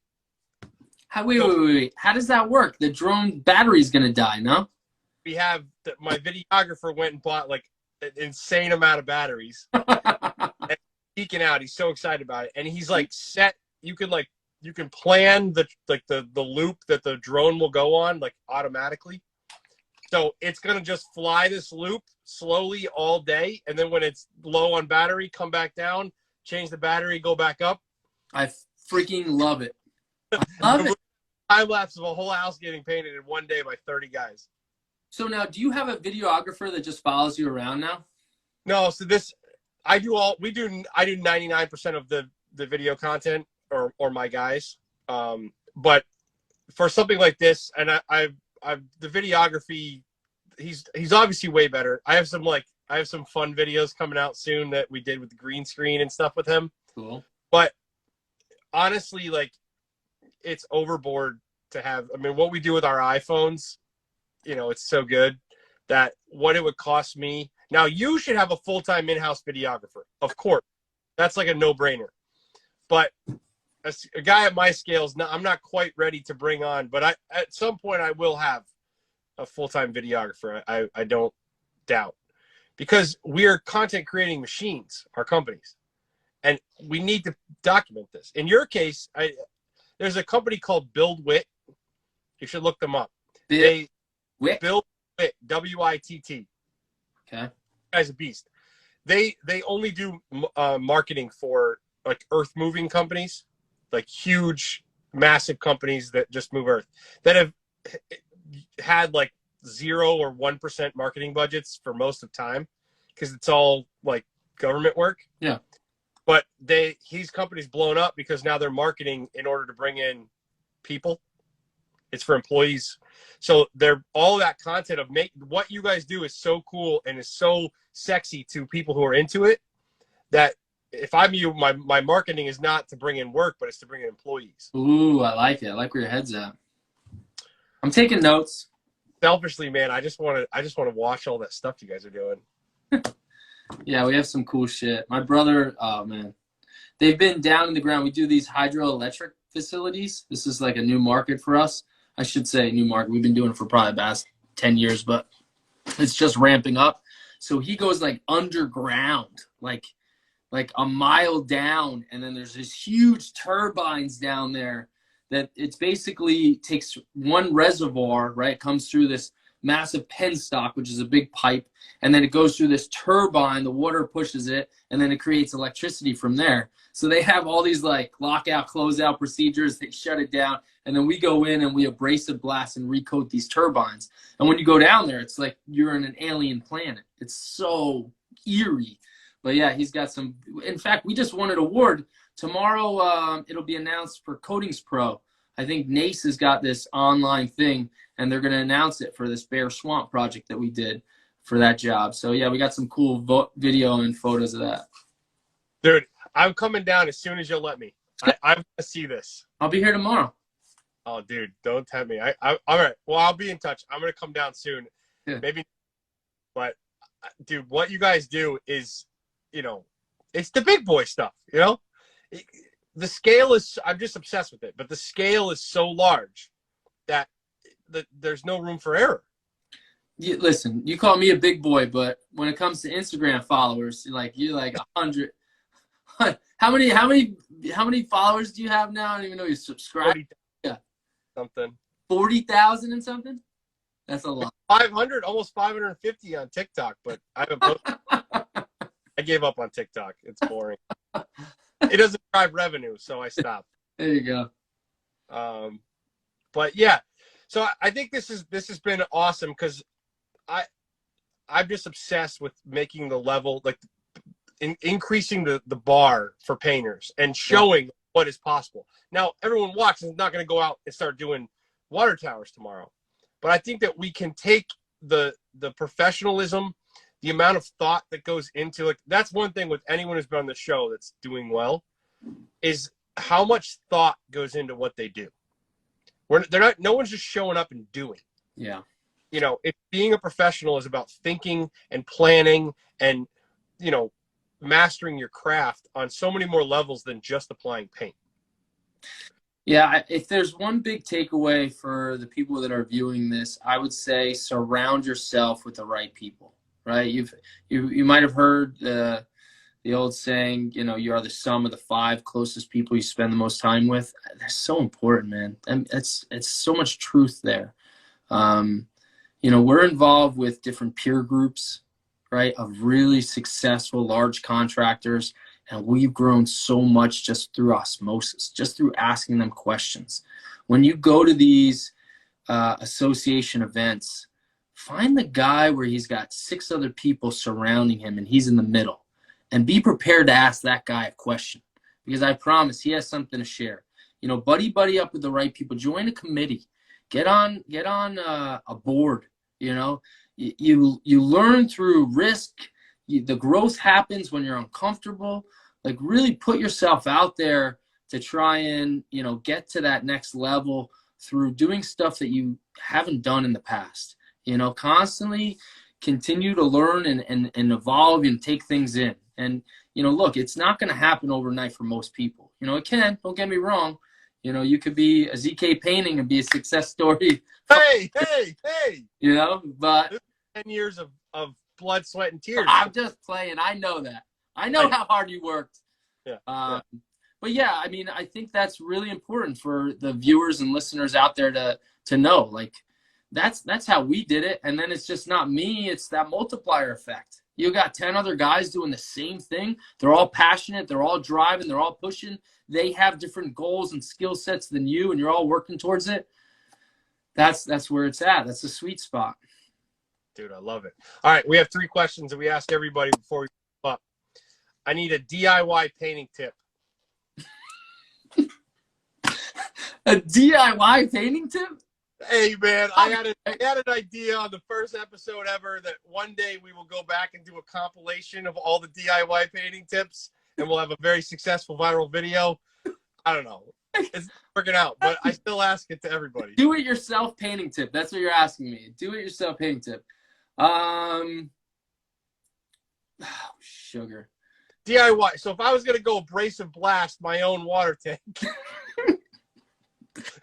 Wait. How does that work? The drone battery's gonna die, no? We have my videographer went and bought like an insane amount of batteries. And geeking out. He's so excited about it. And he's like set. You can plan the loop that the drone will go on like automatically. So it's gonna just fly this loop slowly all day, and then when it's low on battery, come back down, change the battery, go back up. I freaking love it. I love it. Time lapse of a whole house getting painted in one day by 30 guys. So now, do you have a videographer that just follows you around now? No, so I do 99% of the video content or my guys. But for something like this, and I've the videography, he's obviously way better. I have some fun videos coming out soon that we did with the green screen and stuff with him. Cool. But honestly, like, it's overboard to have. I mean, what we do with our iPhones, you know, it's so good that what it would cost me. Now, you should have a full-time in-house videographer. Of course. That's like a no-brainer. But a guy at my scale, I'm not quite ready to bring on. But at some point, I will have a full-time videographer. I don't doubt. Because we are content creating machines, our companies. And we need to document this. In your case, there's a company called Build Wit. You should look them up. Build Wit, WITT. Okay. Guy's a beast. They only do marketing for like earth moving companies, like huge, massive companies that just move earth, that have had like 0 or 1% marketing budgets for most of time because it's all like government work. Yeah. But his company's blown up because now they're marketing in order to bring in people. It's for employees. So all that content of what you guys do is so cool and is so sexy to people who are into it that if I'm you, my marketing is not to bring in work, but it's to bring in employees. Ooh, I like it. I like where your head's at. I'm taking notes. Selfishly, man, I just want to watch all that stuff you guys are doing. Yeah, we have some cool shit. My brother, oh man, they've been down in the ground. We do these hydroelectric facilities. This is like a new market for us. I should say new market. We've been doing it for probably the past 10 years, but it's just ramping up. So he goes like underground, like a mile down, and then there's these huge turbines down there that it's basically takes one reservoir, right? Comes through this massive penstock, which is a big pipe, and then it goes through this turbine, the water pushes it, and then it creates electricity from there. So they have all these like lockout, closeout procedures, they shut it down, and then we go in and we abrasive blast and recoat these turbines. And when you go down there, it's like you're in an alien planet. It's so eerie. But yeah, he's got some. In fact, we just won an award. Tomorrow, it'll be announced for Coatings Pro. I think NACE has got this online thing, and they're going to announce it for this Bear Swamp project that we did for that job. So yeah, we got some cool video and photos of that. Dude, I'm coming down as soon as you'll let me. I want to see this. I'll be here tomorrow. Oh, dude, don't tempt me. All right. Well, I'll be in touch. I'm going to come down soon. Yeah. Maybe. But, dude, what you guys do is, you know, it's the big boy stuff, you know? The scale is, I'm just obsessed with it, but the scale is so large that there's no room for error. Listen, you call me a big boy, but when it comes to Instagram followers, you're like 100. How many followers do you have now? I don't even know you subscribe. 40, yeah, something. 40,000 and something. That's a lot. 500, almost 550 on TikTok, but I haven't posted. I gave up on TikTok. It's boring. It doesn't drive revenue, so I stopped. There you go. But yeah, so I think this has been awesome because I'm just obsessed with making the level, like increasing the bar for painters and showing what is possible. Now, everyone watching is not going to go out and start doing water towers tomorrow, but I think that we can take the professionalism, the amount of thought that goes into it. That's one thing with anyone who's been on the show that's doing well, is how much thought goes into what they do. No one's just showing up and doing. Yeah. You know, being a professional is about thinking and planning and, you know, mastering your craft on so many more levels than just applying paint. Yeah, if there's one big takeaway for the people that are viewing this, I would say surround yourself with the right people, right? You might have heard the old saying, you know, you are the sum of the 5 closest people you spend the most time with. That's so important, man. And it's so much truth there. You know, we're involved with different peer groups, right, of really successful large contractors, and we've grown so much just through osmosis, just through asking them questions. When you go to these association events, find the guy where he's got 6 other people surrounding him and he's in the middle, and be prepared to ask that guy a question, because I promise he has something to share. You know, buddy up with the right people. Join a committee. Get on a board. You know, you learn through risk. The growth happens when you're uncomfortable. Like, really put yourself out there to try and, you know, get to that next level through doing stuff that you haven't done in the past. You know, constantly continue to learn and evolve and take things in. And, you know, look, it's not going to happen overnight for most people. You know, it can. Don't get me wrong. You know, you could be a ZK painting and be a success story. Hey! You know, but 10 years of blood, sweat, and tears. I'm just playing. I know that. I know how hard you worked. Yeah. But yeah, I mean, I think that's really important for the viewers and listeners out there to know. Like, that's how we did it. And then it's just not me. It's that multiplier effect. You got 10 other guys doing the same thing. They're all passionate. They're all driving. They're all pushing. They have different goals and skill sets than you, and you're all working towards it. That's where it's at. That's the sweet spot. Dude, I love it. All right, we have 3 questions that we ask everybody before we wrap up. I need a DIY painting tip. A DIY painting tip? Hey, man, I had an idea on the first episode ever that one day we will go back and do a compilation of all the DIY painting tips, and we'll have a very successful viral video. I don't know. It's working out, but I still ask it to everybody. Do-it-yourself painting tip. That's what you're asking me. Do-it-yourself painting tip. Sugar. DIY. So if I was going to go abrasive blast my own water tank.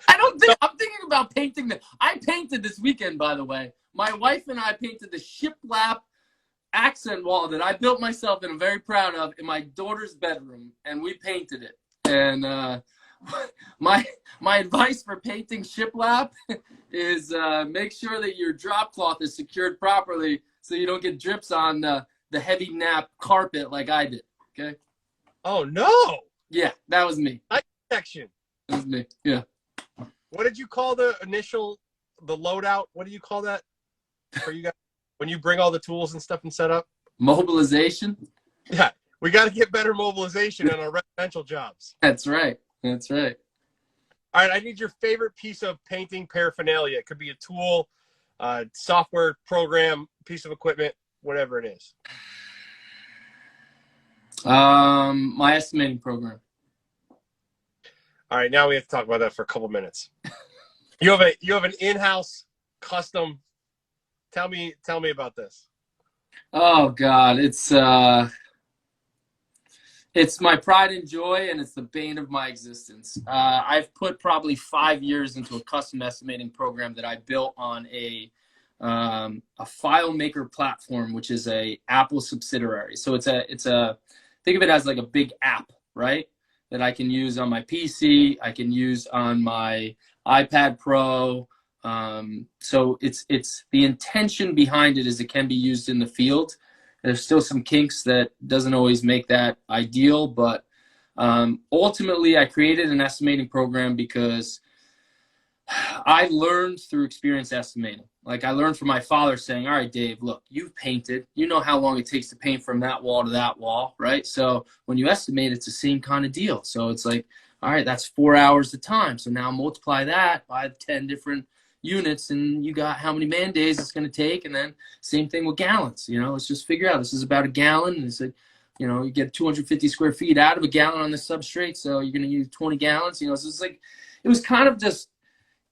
I don't think I'm thinking about painting I painted this weekend, by the way. My wife and I painted the shiplap accent wall that I built myself and I'm very proud of in my daughter's bedroom, and we painted it. And my advice for painting shiplap is make sure that your drop cloth is secured properly so you don't get drips on the heavy nap carpet like I did. Okay. Oh no. Yeah, that was me. Night protection. That was me. Yeah. What did you call the loadout? What do you call that for you guys when you bring all the tools and stuff and set up? Mobilization. Yeah, we got to get better mobilization in our residential jobs. That's right. That's right. All right, I need your favorite piece of painting paraphernalia. It could be a tool, software program, piece of equipment, whatever it is. My estimating program. All right, now we have to talk about that for a couple minutes. You have an in-house custom. Tell me about this. Oh God, it's my pride and joy, and it's the bane of my existence. I've put probably 5 years into a custom estimating program that I built on a FileMaker platform, which is a Apple subsidiary. So it's a think of it as like a big app, right? That I can use on my PC, I can use on my iPad Pro. So it's the intention behind it is it can be used in the field. There's still some kinks that doesn't always make that ideal, but ultimately I created an estimating program because I learned through experience estimating. Like I learned from my father saying, all right, Dave, look, you've painted. You know how long it takes to paint from that wall to that wall, right? So when you estimate, it's the same kind of deal. So it's like, all right, that's 4 hours of time. So now multiply that by 10 different units and you got how many man days it's going to take. And then same thing with gallons. Let's just figure out this is about a gallon. And it's like, you get 250 square feet out of a gallon on the substrate. So you're going to use 20 gallons, so it's like, it was kind of just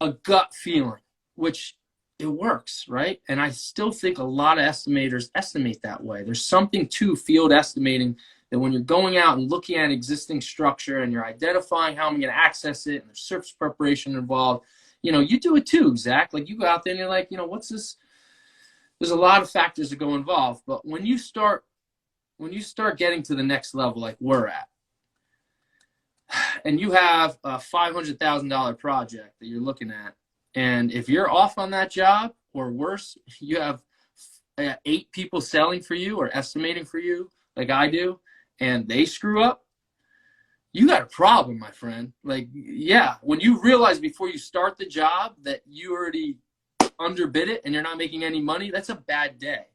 a gut feeling, which it works, right? And I still think a lot of estimators estimate that way. There's something to field estimating that when you're going out and looking at existing structure and you're identifying how I'm going to access it and there's surface preparation involved, you do it too, Zach. Like you go out there and you're like, what's this? There's a lot of factors that go involved. But when you start getting to the next level, like we're at, and you have a $500,000 project that you're looking at, and if you're off on that job, or worse, you have 8 people selling for you or estimating for you, like I do, and they screw up, you got a problem, my friend. Like, yeah, when you realize before you start the job that you already underbid it and you're not making any money, that's a bad day.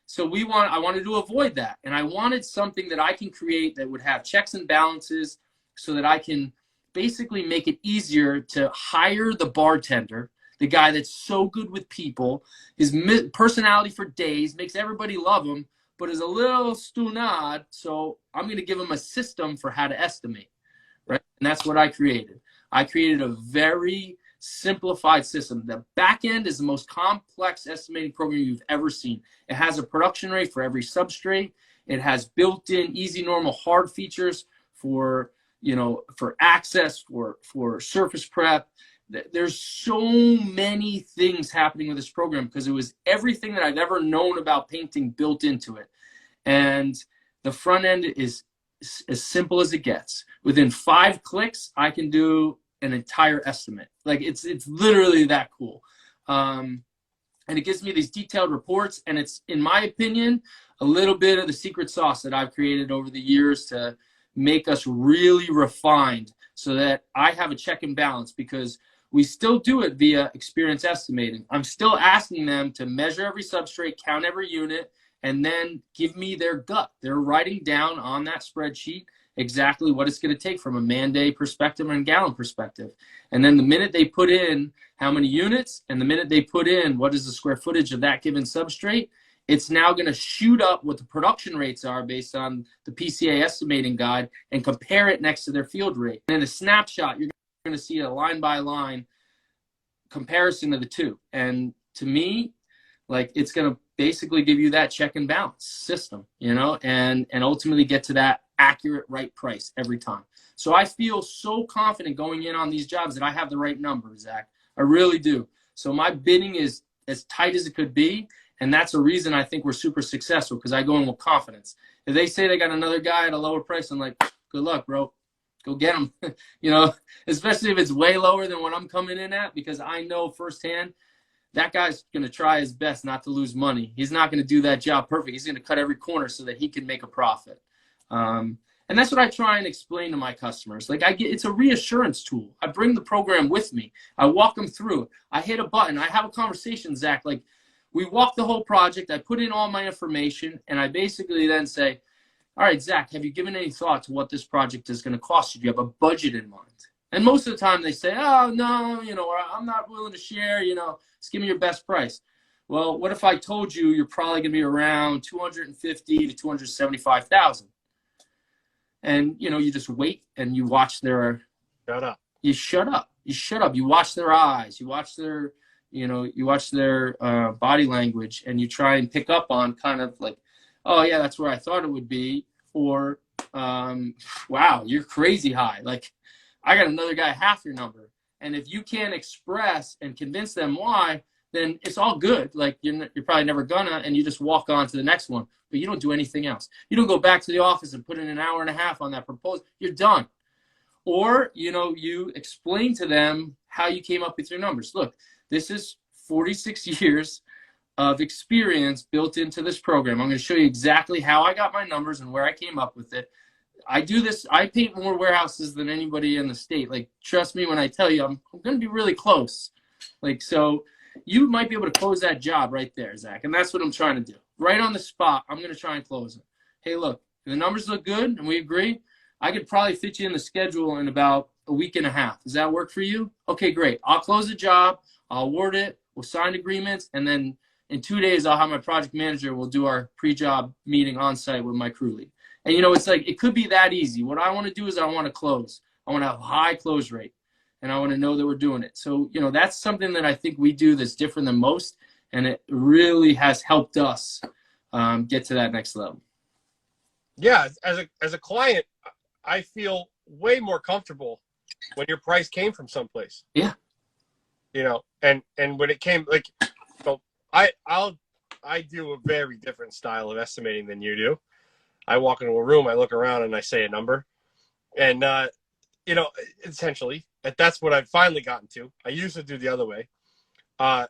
So I wanted to avoid that. And I wanted something that I can create that would have checks and balances so that I can basically make it easier to hire the bartender, the guy that's so good with people, his personality for days, makes everybody love him, but is a little stunad. So I'm going to give him a system for how to estimate, right? And that's what I created. I created a very simplified system. The back end is the most complex estimating program you've ever seen. It has a production rate for every substrate. It has built-in easy, normal, hard features for access, for surface prep. There's so many things happening with this program because it was everything that I've ever known about painting built into it. And the front end is as simple as it gets. Within 5 clicks, I can do an entire estimate. Like it's literally that cool. And it gives me these detailed reports, and it's, in my opinion, a little bit of the secret sauce that I've created over the years to make us really refined so that I have a check and balance, because we still do it via experience estimating. I'm still asking them to measure every substrate, count every unit, and then give me their gut. They're writing down on that spreadsheet exactly what it's going to take from a man day perspective and gallon perspective. And then the minute they put in how many units and the minute they put in what is the square footage of that given substrate, it's now going to shoot up what the production rates are based on the PCA estimating guide and compare it next to their field rate. And in a snapshot, you're going to see a line-by-line comparison of the two. And to me, like, it's going to basically give you that check and balance system, and ultimately get to that accurate, right price every time. So I feel so confident going in on these jobs that I have the right numbers, Zach. I really do. So my bidding is as tight as it could be. And that's a reason I think we're super successful, because I go in with confidence. If they say they got another guy at a lower price, I'm like, good luck, bro. Go get him. Especially if it's way lower than what I'm coming in at, because I know firsthand that guy's going to try his best not to lose money. He's not going to do that job perfect. He's going to cut every corner so that he can make a profit. And that's what I try and explain to my customers. Like, it's a reassurance tool. I bring the program with me. I walk them through it. I hit a button. I have a conversation, Zach. Like, we walk the whole project. I put in all my information, and I basically then say, all right, Zach, have you given any thought to what this project is going to cost you? Do you have a budget in mind? And most of the time they say, oh, no, I'm not willing to share, just give me your best price. Well, what if I told you you're probably going to be around $250,000 to $275,000? And, you just wait and you watch their – Shut up. You shut up. You shut up. You watch their eyes. You watch their – you watch their body language, and you try and pick up on kind of like, oh, yeah, that's where I thought it would be. Or, wow, you're crazy high. Like, I got another guy half your number. And if you can't express and convince them why, then it's all good. Like, you're probably never gonna, and you just walk on to the next one. But you don't do anything else. You don't go back to the office and put in an hour and a half on that proposal. You're done. Or, you explain to them how you came up with your numbers. Look, this is 46 years of experience built into this program. I'm going to show you exactly how I got my numbers and where I came up with it. I do this. I paint more warehouses than anybody in the state. Like, trust me when I tell you, I'm going to be really close. Like, so you might be able to close that job right there, Zach. And that's what I'm trying to do. Right on the spot, I'm going to try and close it. Hey, look, if the numbers look good and we agree, I could probably fit you in the schedule in about a week and a half. Does that work for you? Okay, great. I'll close the job. I'll award it. We'll sign agreements. And then in 2 days, I'll have my project manager. We'll do our pre-job meeting on site with my crew lead. And, it's like, it could be that easy. What I want to do is I want to close. I want to have a high close rate. And I want to know that we're doing it. So, that's something that I think we do that's different than most. And it really has helped us get to that next level. Yeah. As a client, I feel way more comfortable when your price came from someplace. Yeah. And when it came, like, so I do a very different style of estimating than you do. I walk into a room, I look around, and I say a number. And, essentially, that's what I've finally gotten to. I used to do the other way. But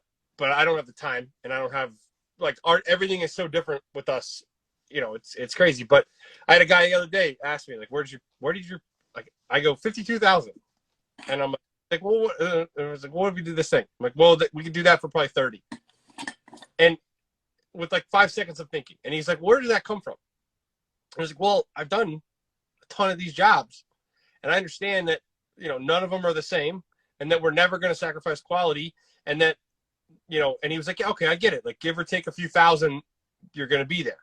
I don't have the time, and I don't have, like, everything is so different with us. It's crazy. But I had a guy the other day ask me, like, where did you, like, I go, 52,000. And I'm like, well, I was like, what if we do this thing? I'm like, well, we could do that for probably 30. And with like 5 seconds of thinking. And he's like, where did that come from? I was like, well, I've done a ton of these jobs, and I understand that, none of them are the same, and that we're never going to sacrifice quality, and that, and he was like, yeah, okay, I get it. Like, give or take a few thousand, you're going to be there.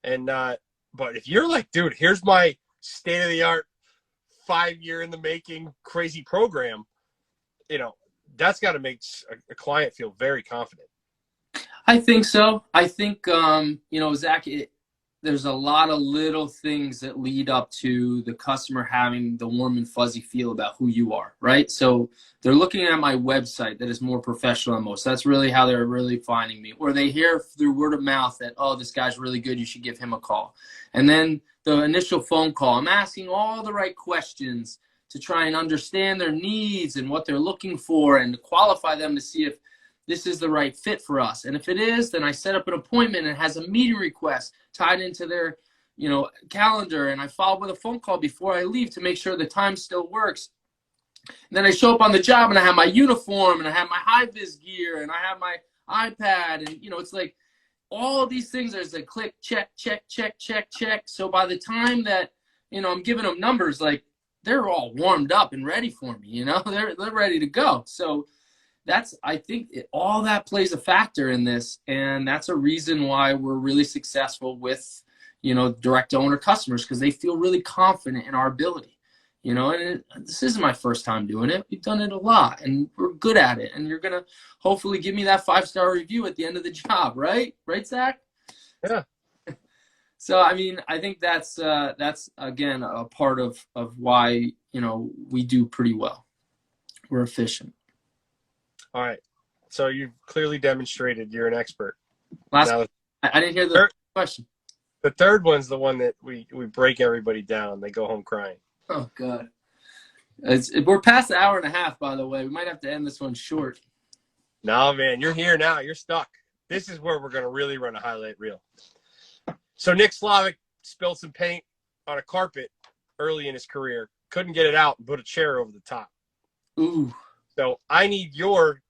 And, but if you're like, dude, here's my state of the art 5-year in the making crazy program, that's got to make a client feel very confident. I think so. I think, Zach, there's a lot of little things that lead up to the customer having the warm and fuzzy feel about who you are, right? So they're looking at my website that is more professional than most. That's really how they're really finding me. Or they hear through word of mouth that, oh, this guy's really good, you should give him a call. And then the initial phone call, I'm asking all the right questions to try and understand their needs and what they're looking for, and to qualify them to see if this is the right fit for us. And if it is, then I set up an appointment and it has a meeting request tied into their, calendar. And I follow with a phone call before I leave to make sure the time still works. And then I show up on the job and I have my uniform and I have my high-vis gear and I have my iPad. And, it's like all of these things, there's a click, check, check, check, check, check. So by the time that, I'm giving them numbers, like, they're all warmed up and ready for me, they're ready to go. So I think all that plays a factor in this, and that's a reason why we're really successful with, direct owner customers, because they feel really confident in our ability, and this isn't my first time doing it. We've done it a lot, and we're good at it, and you're going to hopefully give me that 5-star review at the end of the job, right? Right, Zach? Yeah. So I mean, I think that's again a part of why, you know, we do pretty well. We're efficient. All right. So you've clearly demonstrated you're an expert. Last, Now, I didn't hear the question. the third one's the one that we break everybody down. They go home crying. Oh God, we're past the hour and a half. By the way, we might have to end this one short. No, man, you're here now. You're stuck. This is where we're going to really run a highlight reel. So Nick Slavic spilled some paint on a carpet early in his career. Couldn't get it out and put a chair over the top. Ooh. So I need your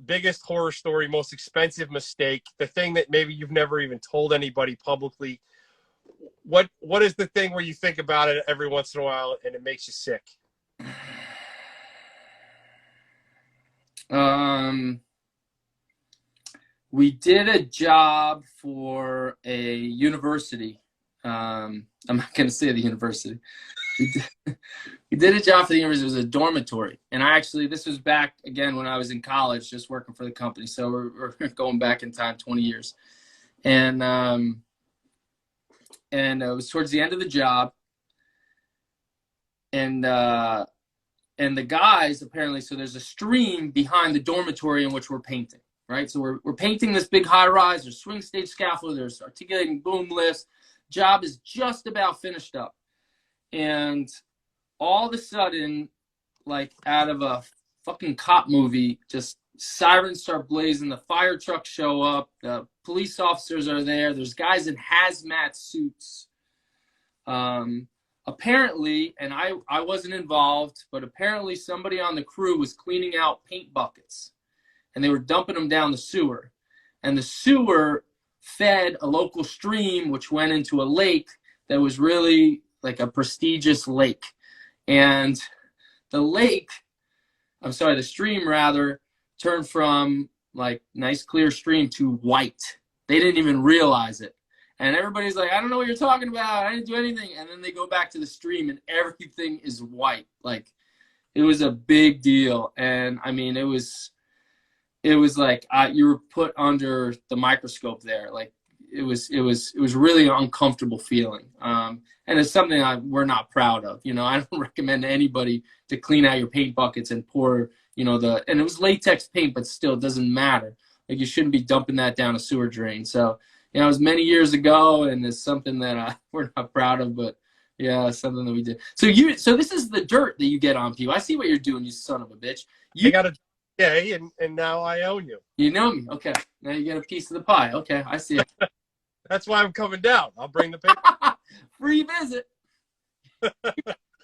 biggest horror story, most expensive mistake, the thing that maybe you've never even told anybody publicly. What is the thing where you think about it every once in a while and it makes you sick? We did a job for a university. I'm not going to say the university. We did a job for the university. It was a dormitory. And this was back, again, when I was in college, just working for the company. So we're going back in time 20 years. And it was towards the end of the job. And the guys, apparently, so there's a stream behind the dormitory in which we're painting. Right, so we're painting this big high rise. There's swing stage scaffold. There's articulating boom lifts. Job is just about finished up, and all of a sudden, like out of a fucking cop movie, just sirens start blazing. The fire trucks show up. The police officers are there. There's guys in hazmat suits. Apparently, and I wasn't involved, but apparently somebody on the crew was cleaning out paint buckets. And they were dumping them down the sewer. And the sewer fed a local stream, which went into a lake that was really like a prestigious lake. And the stream rather, turned from like nice clear stream to white. They didn't even realize it. And everybody's like, I don't know what you're talking about. I didn't do anything. And then they go back to the stream and everything is white. Like, it was a big deal. And I mean, it was like you were put under the microscope there. Like it was really an uncomfortable feeling. And it's something we're not proud of. You know, I don't recommend anybody to clean out your paint buckets and pour, you know, and it was latex paint, but still it doesn't matter. Like you shouldn't be dumping that down a sewer drain. So, you know, it was many years ago and it's something that we're not proud of, but yeah, it's something that we did. So this is the dirt that you get on people. I see what you're doing, you son of a bitch. Yeah, and now I own you. You know me. Okay. Now you get a piece of the pie. Okay, I see it. That's why I'm coming down. I'll bring the paper. Free visit.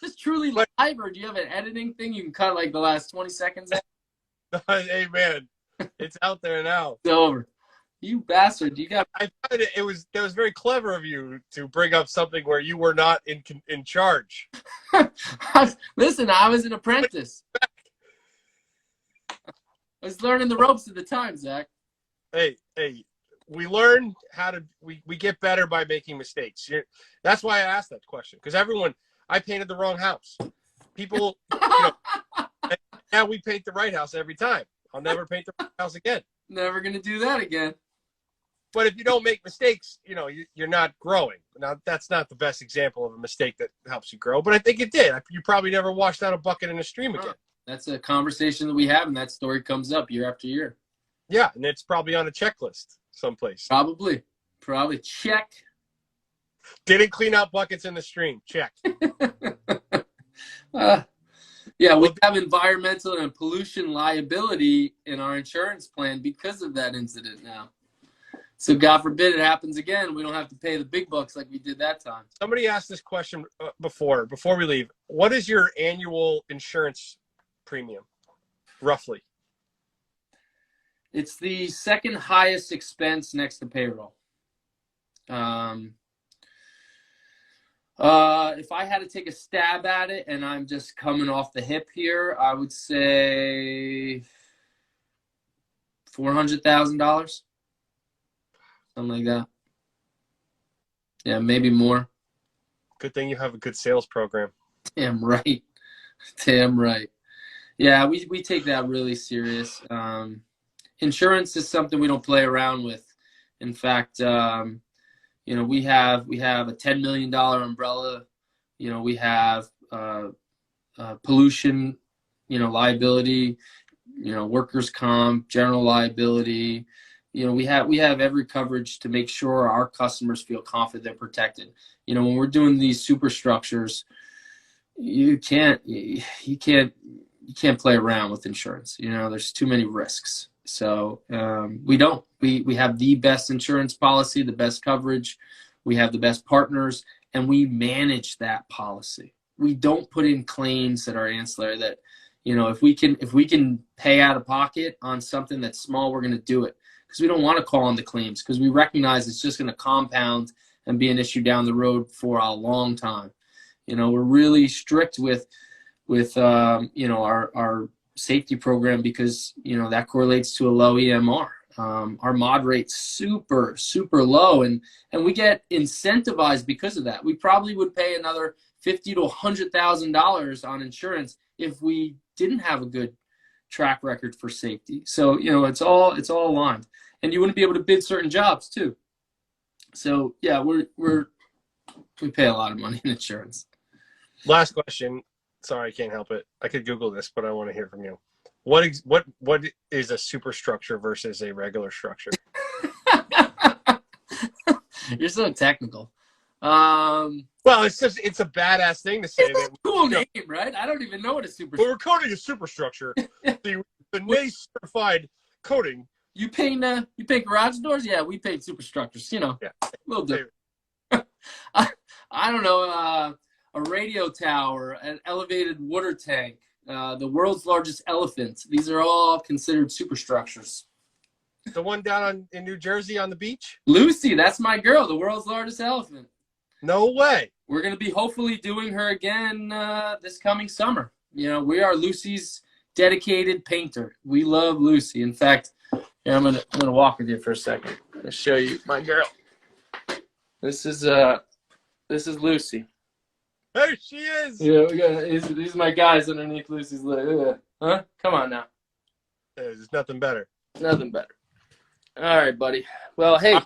This truly live, or do you have an editing thing you can cut like the last 20 seconds out? Hey, man. It's out there now. It's over. You bastard. I thought it was very clever of you to bring up something where you were not in charge. Listen, I was an apprentice. I was learning the ropes at the time, Zach. Hey, we learn we get better by making mistakes. That's why I asked that question, because I painted the wrong house. People, now we paint the right house every time. I'll never paint the right house again. Never going to do that again. But if you don't make mistakes, you know, you're not growing. Now, that's not the best example of a mistake that helps you grow, but I think it did. You probably never washed out a bucket in a stream again. That's a conversation that we have, and that story comes up year after year. Yeah, and it's probably on a checklist someplace. Probably. Check. Didn't clean out buckets in the stream. Check. Yeah, we have environmental and pollution liability in our insurance plan because of that incident now. So God forbid it happens again. We don't have to pay the big bucks like we did that time. Somebody asked this question before we leave. What is your annual insurance premium, roughly? It's the second highest expense next to payroll. If I had to take a stab at it, and I'm just coming off the hip here, I would say $400,000, something like that. Yeah, maybe more. Good thing you have a good sales program. Damn right. Yeah, we take that really serious. Insurance is something we don't play around with. In fact, You know, we have a $10 million umbrella. You know, we have pollution, you know, liability, you know, workers' comp, general liability. You know, we have every coverage to make sure our customers feel confident they're protected. You know, when we're doing these superstructures, you can't play around with insurance. You know, there's too many risks. So we have the best insurance policy, the best coverage, we have the best partners, and we manage that policy. We don't put in claims that are ancillary. That, you know, if we can pay out of pocket on something that's small, we're going to do it, because we don't want to call on the claims, because we recognize it's just going to compound and be an issue down the road for a long time. You know, we're really strict with you know, our safety program, because, you know, that correlates to a low EMR. Our mod rate's super low, and we get incentivized because of that. We probably would pay another $50,000 to $100,000 on insurance if we didn't have a good track record for safety. So, you know, it's all aligned, and you wouldn't be able to bid certain jobs too. So yeah, we pay a lot of money in insurance. Last question. Sorry, I can't help it. I could Google this, but I want to hear from you. What is a superstructure versus a regular structure? You're so technical. Well, it's a badass thing to say. That cool name, right? I don't even know what a superstructure. We're coding a superstructure. the NACE certified coding. You paint garage doors? Yeah, we paint superstructures. You know, yeah, a little different. I don't know. A radio tower, an elevated water tank, the world's largest elephant. These are all considered superstructures. The one down in New Jersey on the beach? Lucy, that's my girl, the world's largest elephant. No way. We're going to be hopefully doing her again this coming summer. You know, we are Lucy's dedicated painter. We love Lucy. In fact, yeah, I'm gonna walk with you for a second. I'll show you my girl. This is Lucy. There she is. Yeah, these are my guys underneath Lucy's leg. Huh? Come on now. There's nothing better. Nothing better. All right, buddy. Well, hey,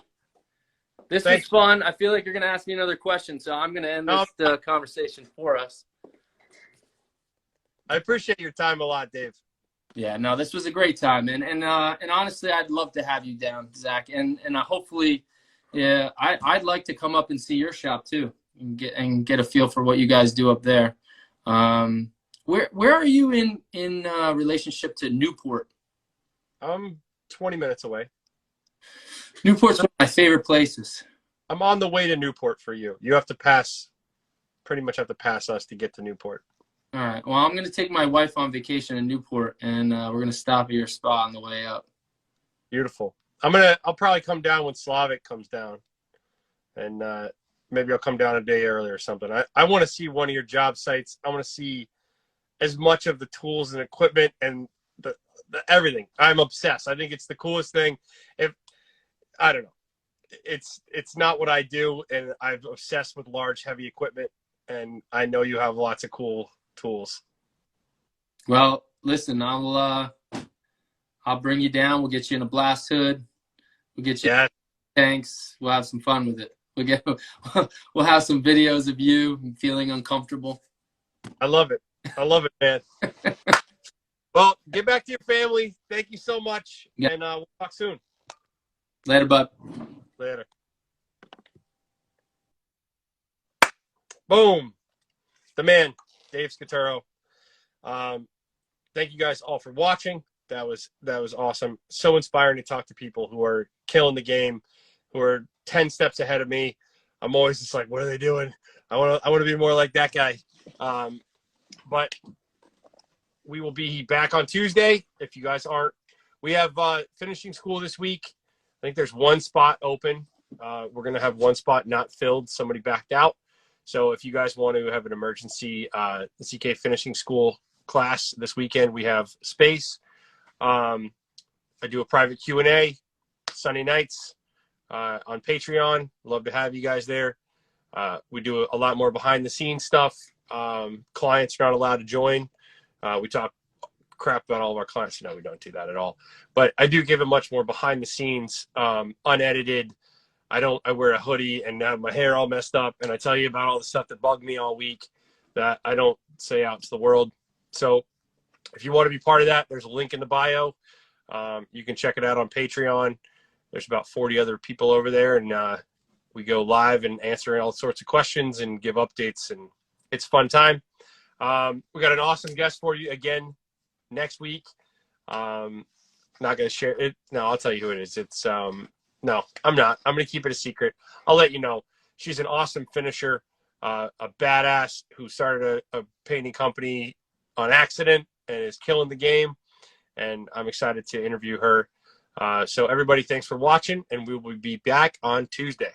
this was fun. I feel like you're going to ask me another question, so I'm going to end this conversation for us. I appreciate your time a lot, Dave. Yeah, no, this was a great time, and honestly, I'd love to have you down, Zach, and hopefully, yeah, I'd like to come up and see your shop too. And get a feel for what you guys do up there. Where are you in relationship to Newport? I'm 20 minutes away. Newport's one of my favorite places. I'm on the way to Newport for you. You pretty much have to pass us to get to Newport. All right. Well, I'm going to take my wife on vacation in Newport, and we're going to stop at your spot on the way up. Beautiful. I'll probably come down when Slavic comes down, and maybe I'll come down a day early or something. I want to see one of your job sites. I want to see as much of the tools and equipment and the everything. I'm obsessed. I think it's the coolest thing. I don't know. It's not what I do, and I'm obsessed with large, heavy equipment, and I know you have lots of cool tools. Well, listen, I'll bring you down. We'll get you in a blast hood. We'll get you tanks. We'll have some fun with it. We'll have some videos of you feeling uncomfortable. I love it. Man. Well, get back to your family. Thank you so much. Yeah. And we'll talk soon. Later, bud. Later. Boom. The man, Dave Scaturro. Thank you guys all for watching. That was awesome. So inspiring to talk to people who are killing the game, who are 10 steps ahead of me. I'm always just like, what are they doing? I want to be more like that guy. But we will be back on Tuesday. If you guys aren't, we have finishing school this week. I think there's one spot open. We're going to have one spot not filled. Somebody backed out. So if you guys want to have an emergency CK finishing school class this weekend, we have space. I do a private Q&A Sunday nights on Patreon. Love to have you guys there. We do a lot more behind the scenes stuff. Clients are not allowed to join. We talk crap about all of our clients. No, we don't do that at all. But I do give it much more behind the scenes, unedited, I wear a hoodie and have my hair all messed up, and I tell you about all the stuff that bugged me all week that I don't say out to the world. So if you want to be part of that, there's a link in the bio. You can check it out on Patreon. There's about 40 other people over there, and we go live and answer all sorts of questions and give updates, and it's a fun time. We got an awesome guest for you again next week. Not going to share it. No, I'll tell you who it is. It's no, I'm not. I'm going to keep it a secret. I'll let you know. She's an awesome finisher, a badass who started a painting company on accident and is killing the game. And I'm excited to interview her. So everybody, thanks for watching, and we will be back on Tuesday.